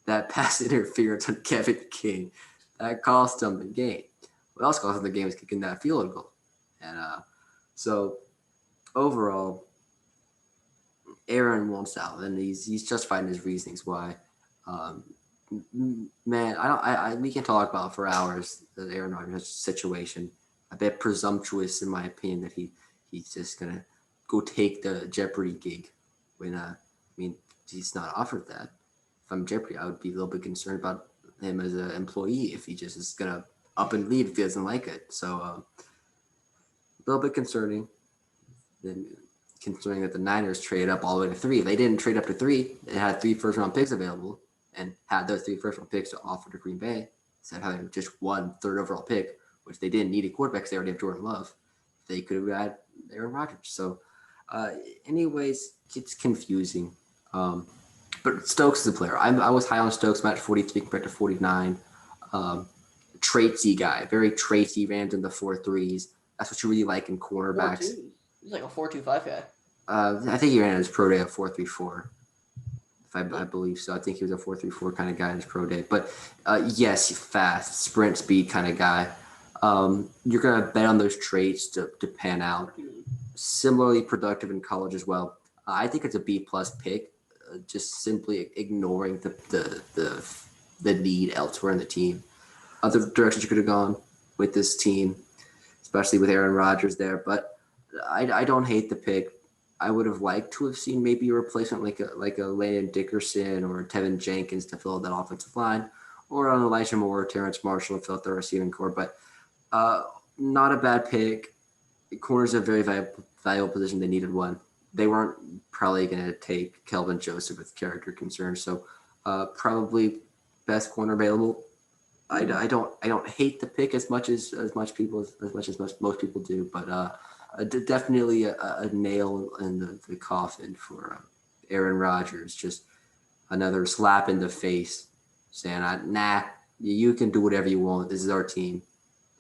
That pass interference on Kevin King, that cost them the game. What else cost them the game is kicking that field goal. And so overall, Aaron wants out, and he's justified in his reasonings why. Man, we can talk about for hours the Aaron Rodgers situation. A bit presumptuous in my opinion that he's just gonna go take the Jeopardy gig when he's not offered that. If I'm Jeopardy, I would be a little bit concerned about him as an employee if he just is gonna up and leave if he doesn't like it. So a little bit concerning. Then considering that the Niners traded up all the way to 3. If they didn't trade up to 3, they had 3 first-round picks available and had those 3 first-round picks to offer to Green Bay instead of having just 1 third overall pick, which they didn't need a quarterback because they already have Jordan Love. They could have had Aaron Rodgers. So anyways, it's confusing. But Stokes is a player. I was high on Stokes, match 43 compared to 49. Um, Traitsy guy, very Traitsy, ran in the 4.3s. That's what you really like in Four cornerbacks. two. He's like a 4.25 guy. I think he ran his pro day at 4.34. I Really? believe so. I think he was a 4.34 kind of guy in his pro day. But yes, fast, sprint speed kind of guy. You're gonna bet on those traits to pan out. Similarly productive in college as well. I think it's a B plus pick. Just simply ignoring the need elsewhere in the team. Other directions you could have gone with this team, especially with Aaron Rodgers there. But I don't hate the pick. I would have liked to have seen maybe a replacement like a Landon Dickerson or Tevin Jenkins to fill that offensive line, or on Elijah Moore or Terrence Marshall to fill out the receiving core. But not a bad pick. Corner's a very valuable position. They needed one. They weren't probably going to take Kelvin Joseph with character concerns. So probably best corner available. I don't hate the pick as much as most people do, but definitely a nail in the coffin for Aaron Rodgers. Just another slap in the face, saying, "Nah, you can do whatever you want. This is our team.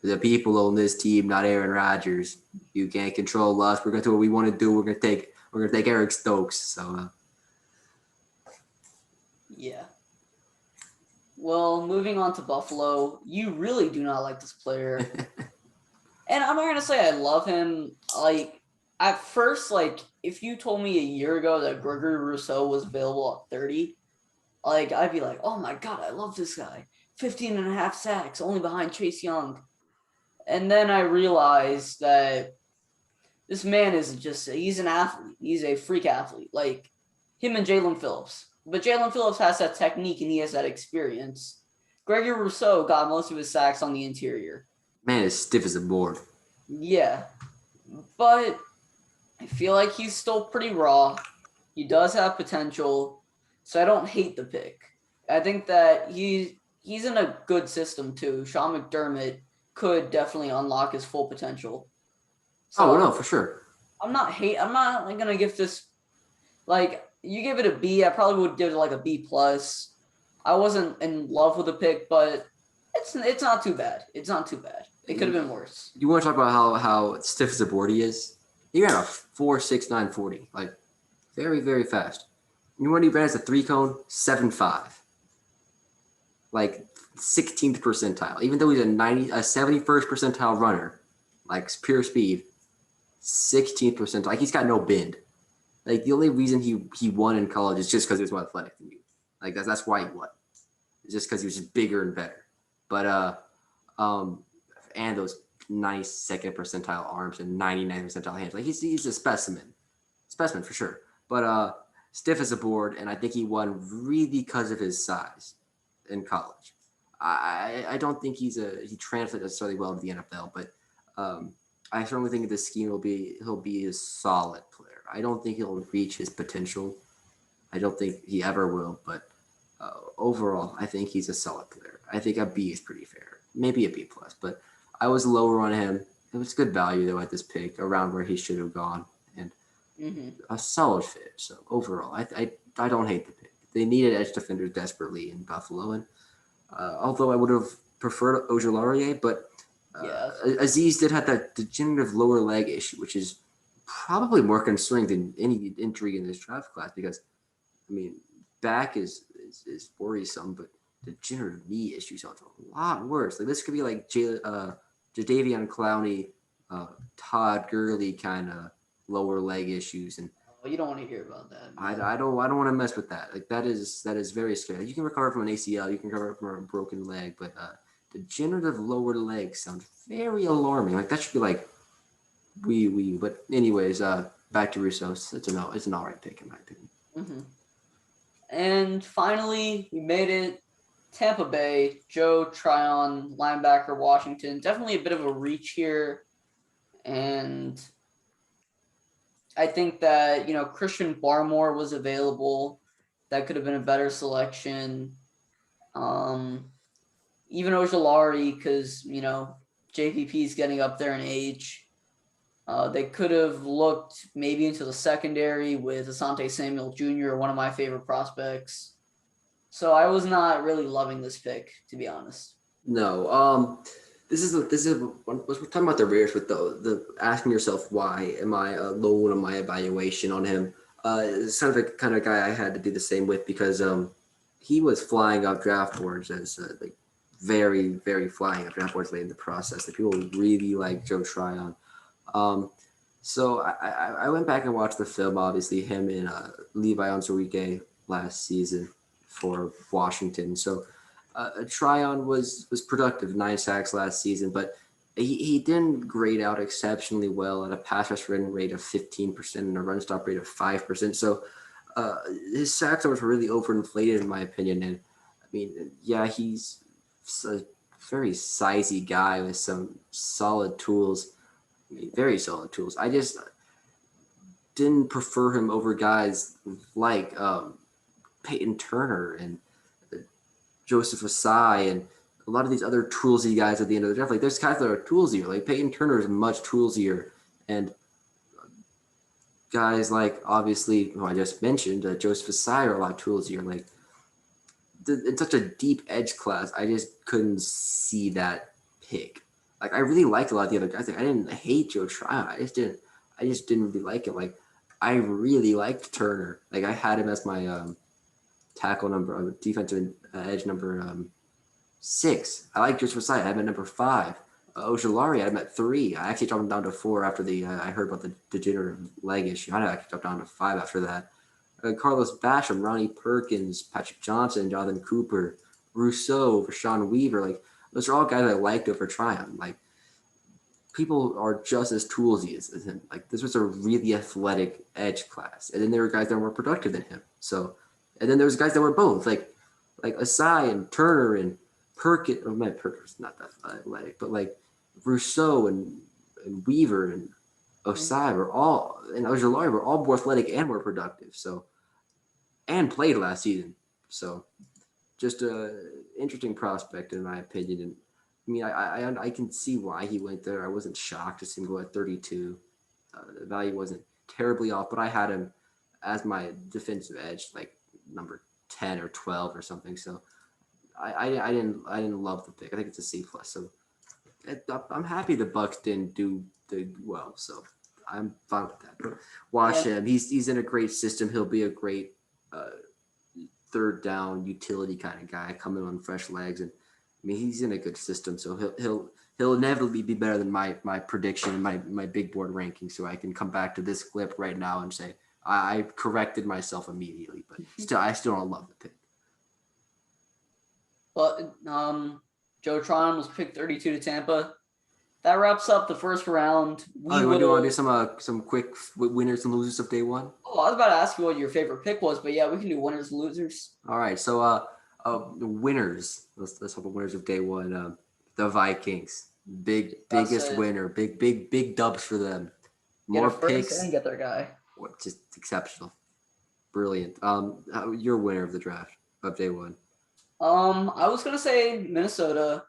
The people own this team, not Aaron Rodgers. You can't control us. We're gonna do what we want to do. We're gonna take Eric Stokes." So Yeah. Well, moving on to Buffalo, you really do not like this player. And I'm not gonna say I love him. Like at first, like if you told me a year ago that Gregory Rousseau was available at 30, like I'd be like, oh my god, I love this guy. 15 and a half sacks, only behind Chase Young. And then I realized that this man is he's an athlete. He's a freak athlete. Like him and Jalen Phillips. But Jalen Phillips has that technique and he has that experience. Gregory Rousseau got most of his sacks on the interior. man is stiff as a board. Yeah. But I feel like he's still pretty raw. He does have potential. So I don't hate the pick. I think that he's in a good system too. Sean McDermott could definitely unlock his full potential. Oh So no, for sure. I'm not gonna give this like you give it a B. I probably would give it like a B plus. I wasn't in love with the pick, but it's not too bad. It's not too bad. It could have been worse. You want to talk about how stiff as a board he is? He ran a 4.69 40, like very very fast. You know what he ran as a 3-cone? 7.5. Like 16th percentile. Even though he's a 71st percentile runner, like pure speed, 16th percentile. Like he's got no bend. Like the only reason he won in college is just because he was more athletic than you. Like that's why he won. It's just because he was just bigger and better. But and those nice second percentile arms and 99th percentile hands. Like he's a specimen for sure. But stiff as a board, and I think he won really because of his size in college. I don't think he translates necessarily well to the NFL, but I certainly think this scheme he'll be a solid player. I don't think he'll reach his potential. I don't think he ever will, but overall, I think he's a solid player. I think a B is pretty fair, maybe a B plus, but I was lower on him. It was good value though at this pick, around where he should have gone, and a solid fit. So overall, I don't hate the pick. They needed edge defenders desperately in Buffalo, and although I would have preferred Ojulari, but Aziz did have that degenerative lower leg issue, which is probably more concerning than any injury in this draft class because, I mean, back is worrisome, but degenerative knee issues sounds a lot worse. Like this could be like Jadeveon Clowney, Todd Gurley kind of lower leg issues, and you don't want to hear about that. I don't want to mess with that. Like that is very scary. You can recover from an ACL, you can recover from a broken leg, but degenerative lower leg sounds very alarming. Like that should be like wee. But anyways, back to Russo. It's an all right pick in my opinion. And finally, we made it. Tampa Bay, Joe Tryon, linebacker, Washington. Definitely a bit of a reach here. And I think that, Christian Barmore was available. That could have been a better selection. Even Ojulari, because, JPP is getting up there in age. They could have looked maybe into the secondary with Asante Samuel Jr., one of my favorite prospects. So I was not really loving this pick, to be honest. No. This is we're talking about the Raiders with the asking yourself why am I low on my evaluation on him. It's kind of the kind of guy I had to do the same with because he was flying up draft boards as like very flying up draft boards late in the process. Like people really like Joe Tryon. Um, so I went back and watched the film. Obviously, him and Levi Onwuzurike last season for Washington. So Tryon was productive, 9 sacks last season, but he didn't grade out exceptionally well at a pass rush rate of 15% and a run stop rate of 5%. So uh, his sacks numbers were really overinflated in my opinion. And I mean, yeah, he's a very sizey guy with some solid tools, I mean, very solid tools. I just didn't prefer him over guys like Peyton Turner and Joseph Asai and a lot of these other toolsy guys at the end of the draft. Like there's guys that are toolsier. Like Peyton Turner is much toolsier, and guys like obviously who I just mentioned, Joseph Asai are a lot toolsier. Like in such a deep edge class, I just couldn't see that pick. Like I really liked a lot of the other guys. Like I didn't hate Joe Tryon. I just didn't really like it. Like I really liked Turner. Like I had him as my tackle number, defensive edge number 6. I like Joseph Asai. I had him at number 5. Ojulari, I had him at 3. I actually dropped him down to 4 after the I heard about the degenerative leg issue. I actually dropped down to 5 after that. Carlos Basham, Ronnie Perkins, Patrick Johnson, Jonathan Cooper, Rousseau, Rashawn Weaver. Like those are all guys I liked over Tryon. Like people are just as toolsy as him. Like this was a really athletic edge class, and then there were guys that were more productive than him. So, and then there was guys that were both like Asai and Turner and Perkins. Oh man, Perkins not that athletic, but like Rousseau and Weaver and Osai were all and Ojulari were all more athletic and more productive. So and played last season. So just a interesting prospect in my opinion. And I mean, I can see why he went there. I wasn't shocked to see him go at 32. The value wasn't terribly off, but I had him as my defensive edge, like number 10 or 12 or something. So I didn't love the pick. I think it's a C plus. So I'm happy the Bucks didn't do well. So I'm fine with that. But watch him. He's in a great system. He'll be a great uh, third down utility kind of guy coming on fresh legs. And I mean he's in a good system. So he'll inevitably be better than my prediction, my big board ranking. So I can come back to this clip right now and say I corrected myself immediately. But I still don't love the pick. But Joe Tryon was picked 32 to Tampa. That wraps up the first round. You want to do some quick winners and losers of day one? Oh, I was about to ask you what your favorite pick was, but yeah, we can do winners and losers. All right, so winners. Let's hope winners of day one. The Vikings, biggest winner, big dubs for them. More picks and get their guy. Just exceptional, brilliant. Your winner of the draft of day one. I was gonna say Minnesota,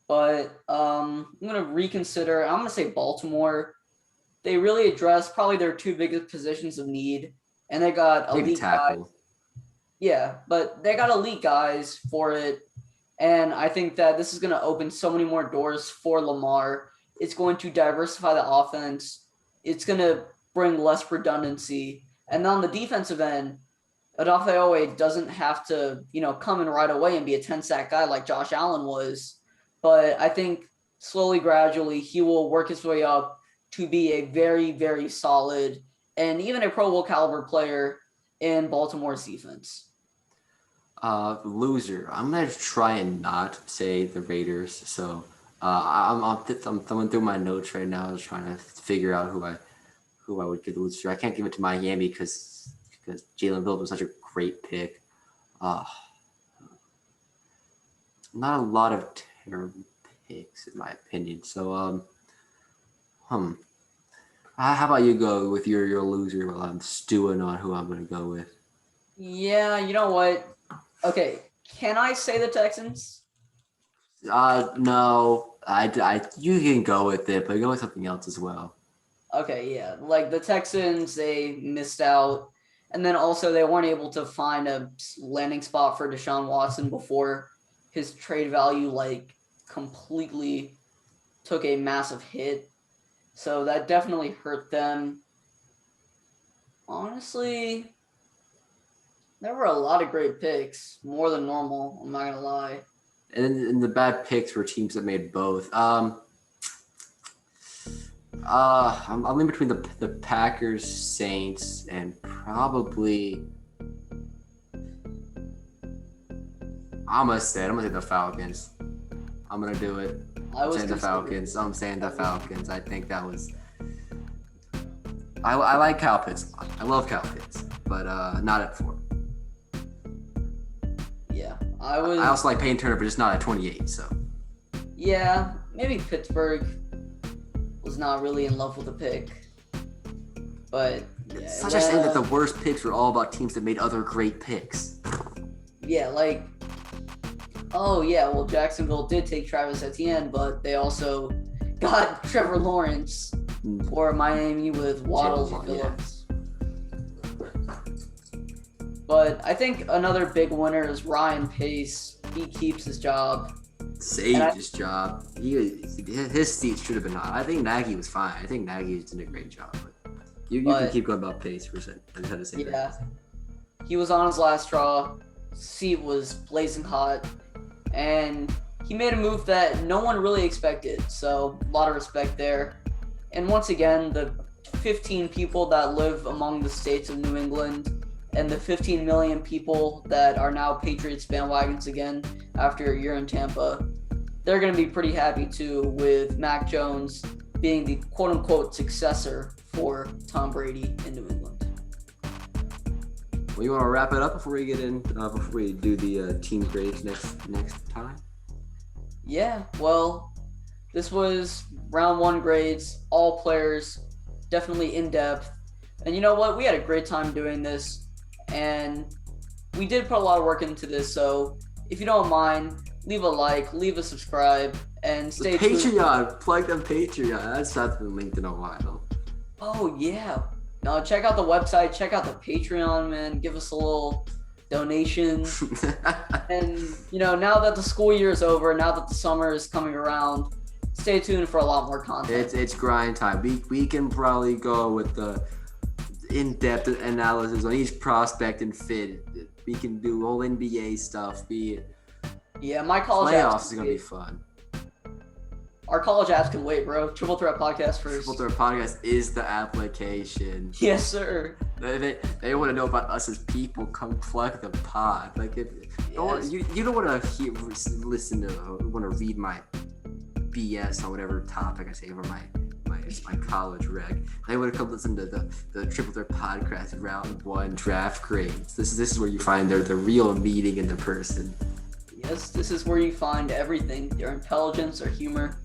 but I'm gonna reconsider. I'm gonna say Baltimore. They really addressed probably their 2 biggest positions of need, and they got elite guys. Yeah, but they got elite guys for it, and I think that this is gonna open so many more doors for Lamar. It's going to diversify the offense. It's gonna bring less redundancy, and on the defensive end, Odafe doesn't have to, come in right away and be a 10-sack guy like Josh Allen was. But I think slowly, gradually, he will work his way up to be a very, very solid and even a Pro Bowl caliber player in Baltimore's defense. Loser. I'm gonna try and not say the Raiders. So I'm thumbing through my notes right now, just trying to figure out who I would give the loser. I can't give it to Miami because Jalen Phillips was such a great pick. Not a lot of terrible picks in my opinion. So how about you go with your loser while I'm stewing on who I'm gonna go with? Yeah, you know what? Okay, can I say the Texans? No. You can go with it, but go with something else as well. Okay, yeah. Like the Texans, they missed out. And then also they weren't able to find a landing spot for Deshaun Watson before his trade value completely took a massive hit. So that definitely hurt them. Honestly, there were a lot of great picks, more than normal. I'm not gonna lie. And the bad picks were teams that made both. I'm in between the Packers, Saints, and probably I'm gonna say the Falcons. I'm gonna do it. I'm saying the Falcons. I think that was. I like Kyle Pitts. I love Kyle Pitts, but not at 4. Yeah, I also like Payne Turner, but just not at 28. So. Yeah, maybe Pittsburgh was not really in love with the pick, but yeah, it's such a shame that the worst picks were all about teams that made other great picks. Yeah, like, oh yeah, well Jacksonville did take Travis Etienne, but they also got Trevor Lawrence for Miami with Waddle and Phillips. Yeah. But I think another big winner is Ryan Pace. He keeps his job. Saved his job. His seat should have been hot. I think Nagy was fine. I think Nagy did a great job. But you can keep going about Pace for a second. I just had to say that. Yeah. He was on his last straw. Seat was blazing hot. And he made a move that no one really expected. So a lot of respect there. And once again, the 15 people that live among the states of New England and the 15 million people that are now Patriots bandwagons again after a year in Tampa, they're going to be pretty happy too with Mac Jones being the quote-unquote successor for Tom Brady in New England. Well, you want to wrap it up before we get in, before we do the team grades next time? Yeah, well, this was round 1 grades, all players, definitely in depth. And you know what? We had a great time doing this, and we did put a lot of work into this. So if you don't mind, leave a like, leave a subscribe, and stay tuned. Patreon, plug them Patreon. That's not been linked in a while. Oh yeah. No, check out the website, check out the Patreon, man. Give us a little donation. And you know, now that the school year is over, now that the summer is coming around, stay tuned for a lot more content. It's grind time. We can probably go with the in-depth analysis on each prospect and fit. We can do whole NBA stuff. Yeah, my college playoffs is gonna be fun. Our college apps can wait, bro. Triple Threat Podcast first. Triple Threat Podcast is the application. Yes, sir. They want to know about us as people. Come plug the pod. Like if you don't want to listen to want to read my BS on whatever topic I say over my college rec. They would have come listen to the Triple Threat Podcast round 1 draft grades. This is where you find the real meaning in the person. Yes, this is where you find everything. Their intelligence, their humor.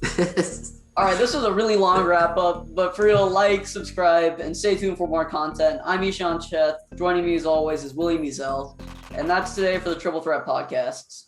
This is it. All right, this was a really long wrap up, but for real, like, subscribe, and stay tuned for more content. I'm Ishan Cheth. Joining me as always is William Ezel, and that's today for the Triple Threat Podcasts.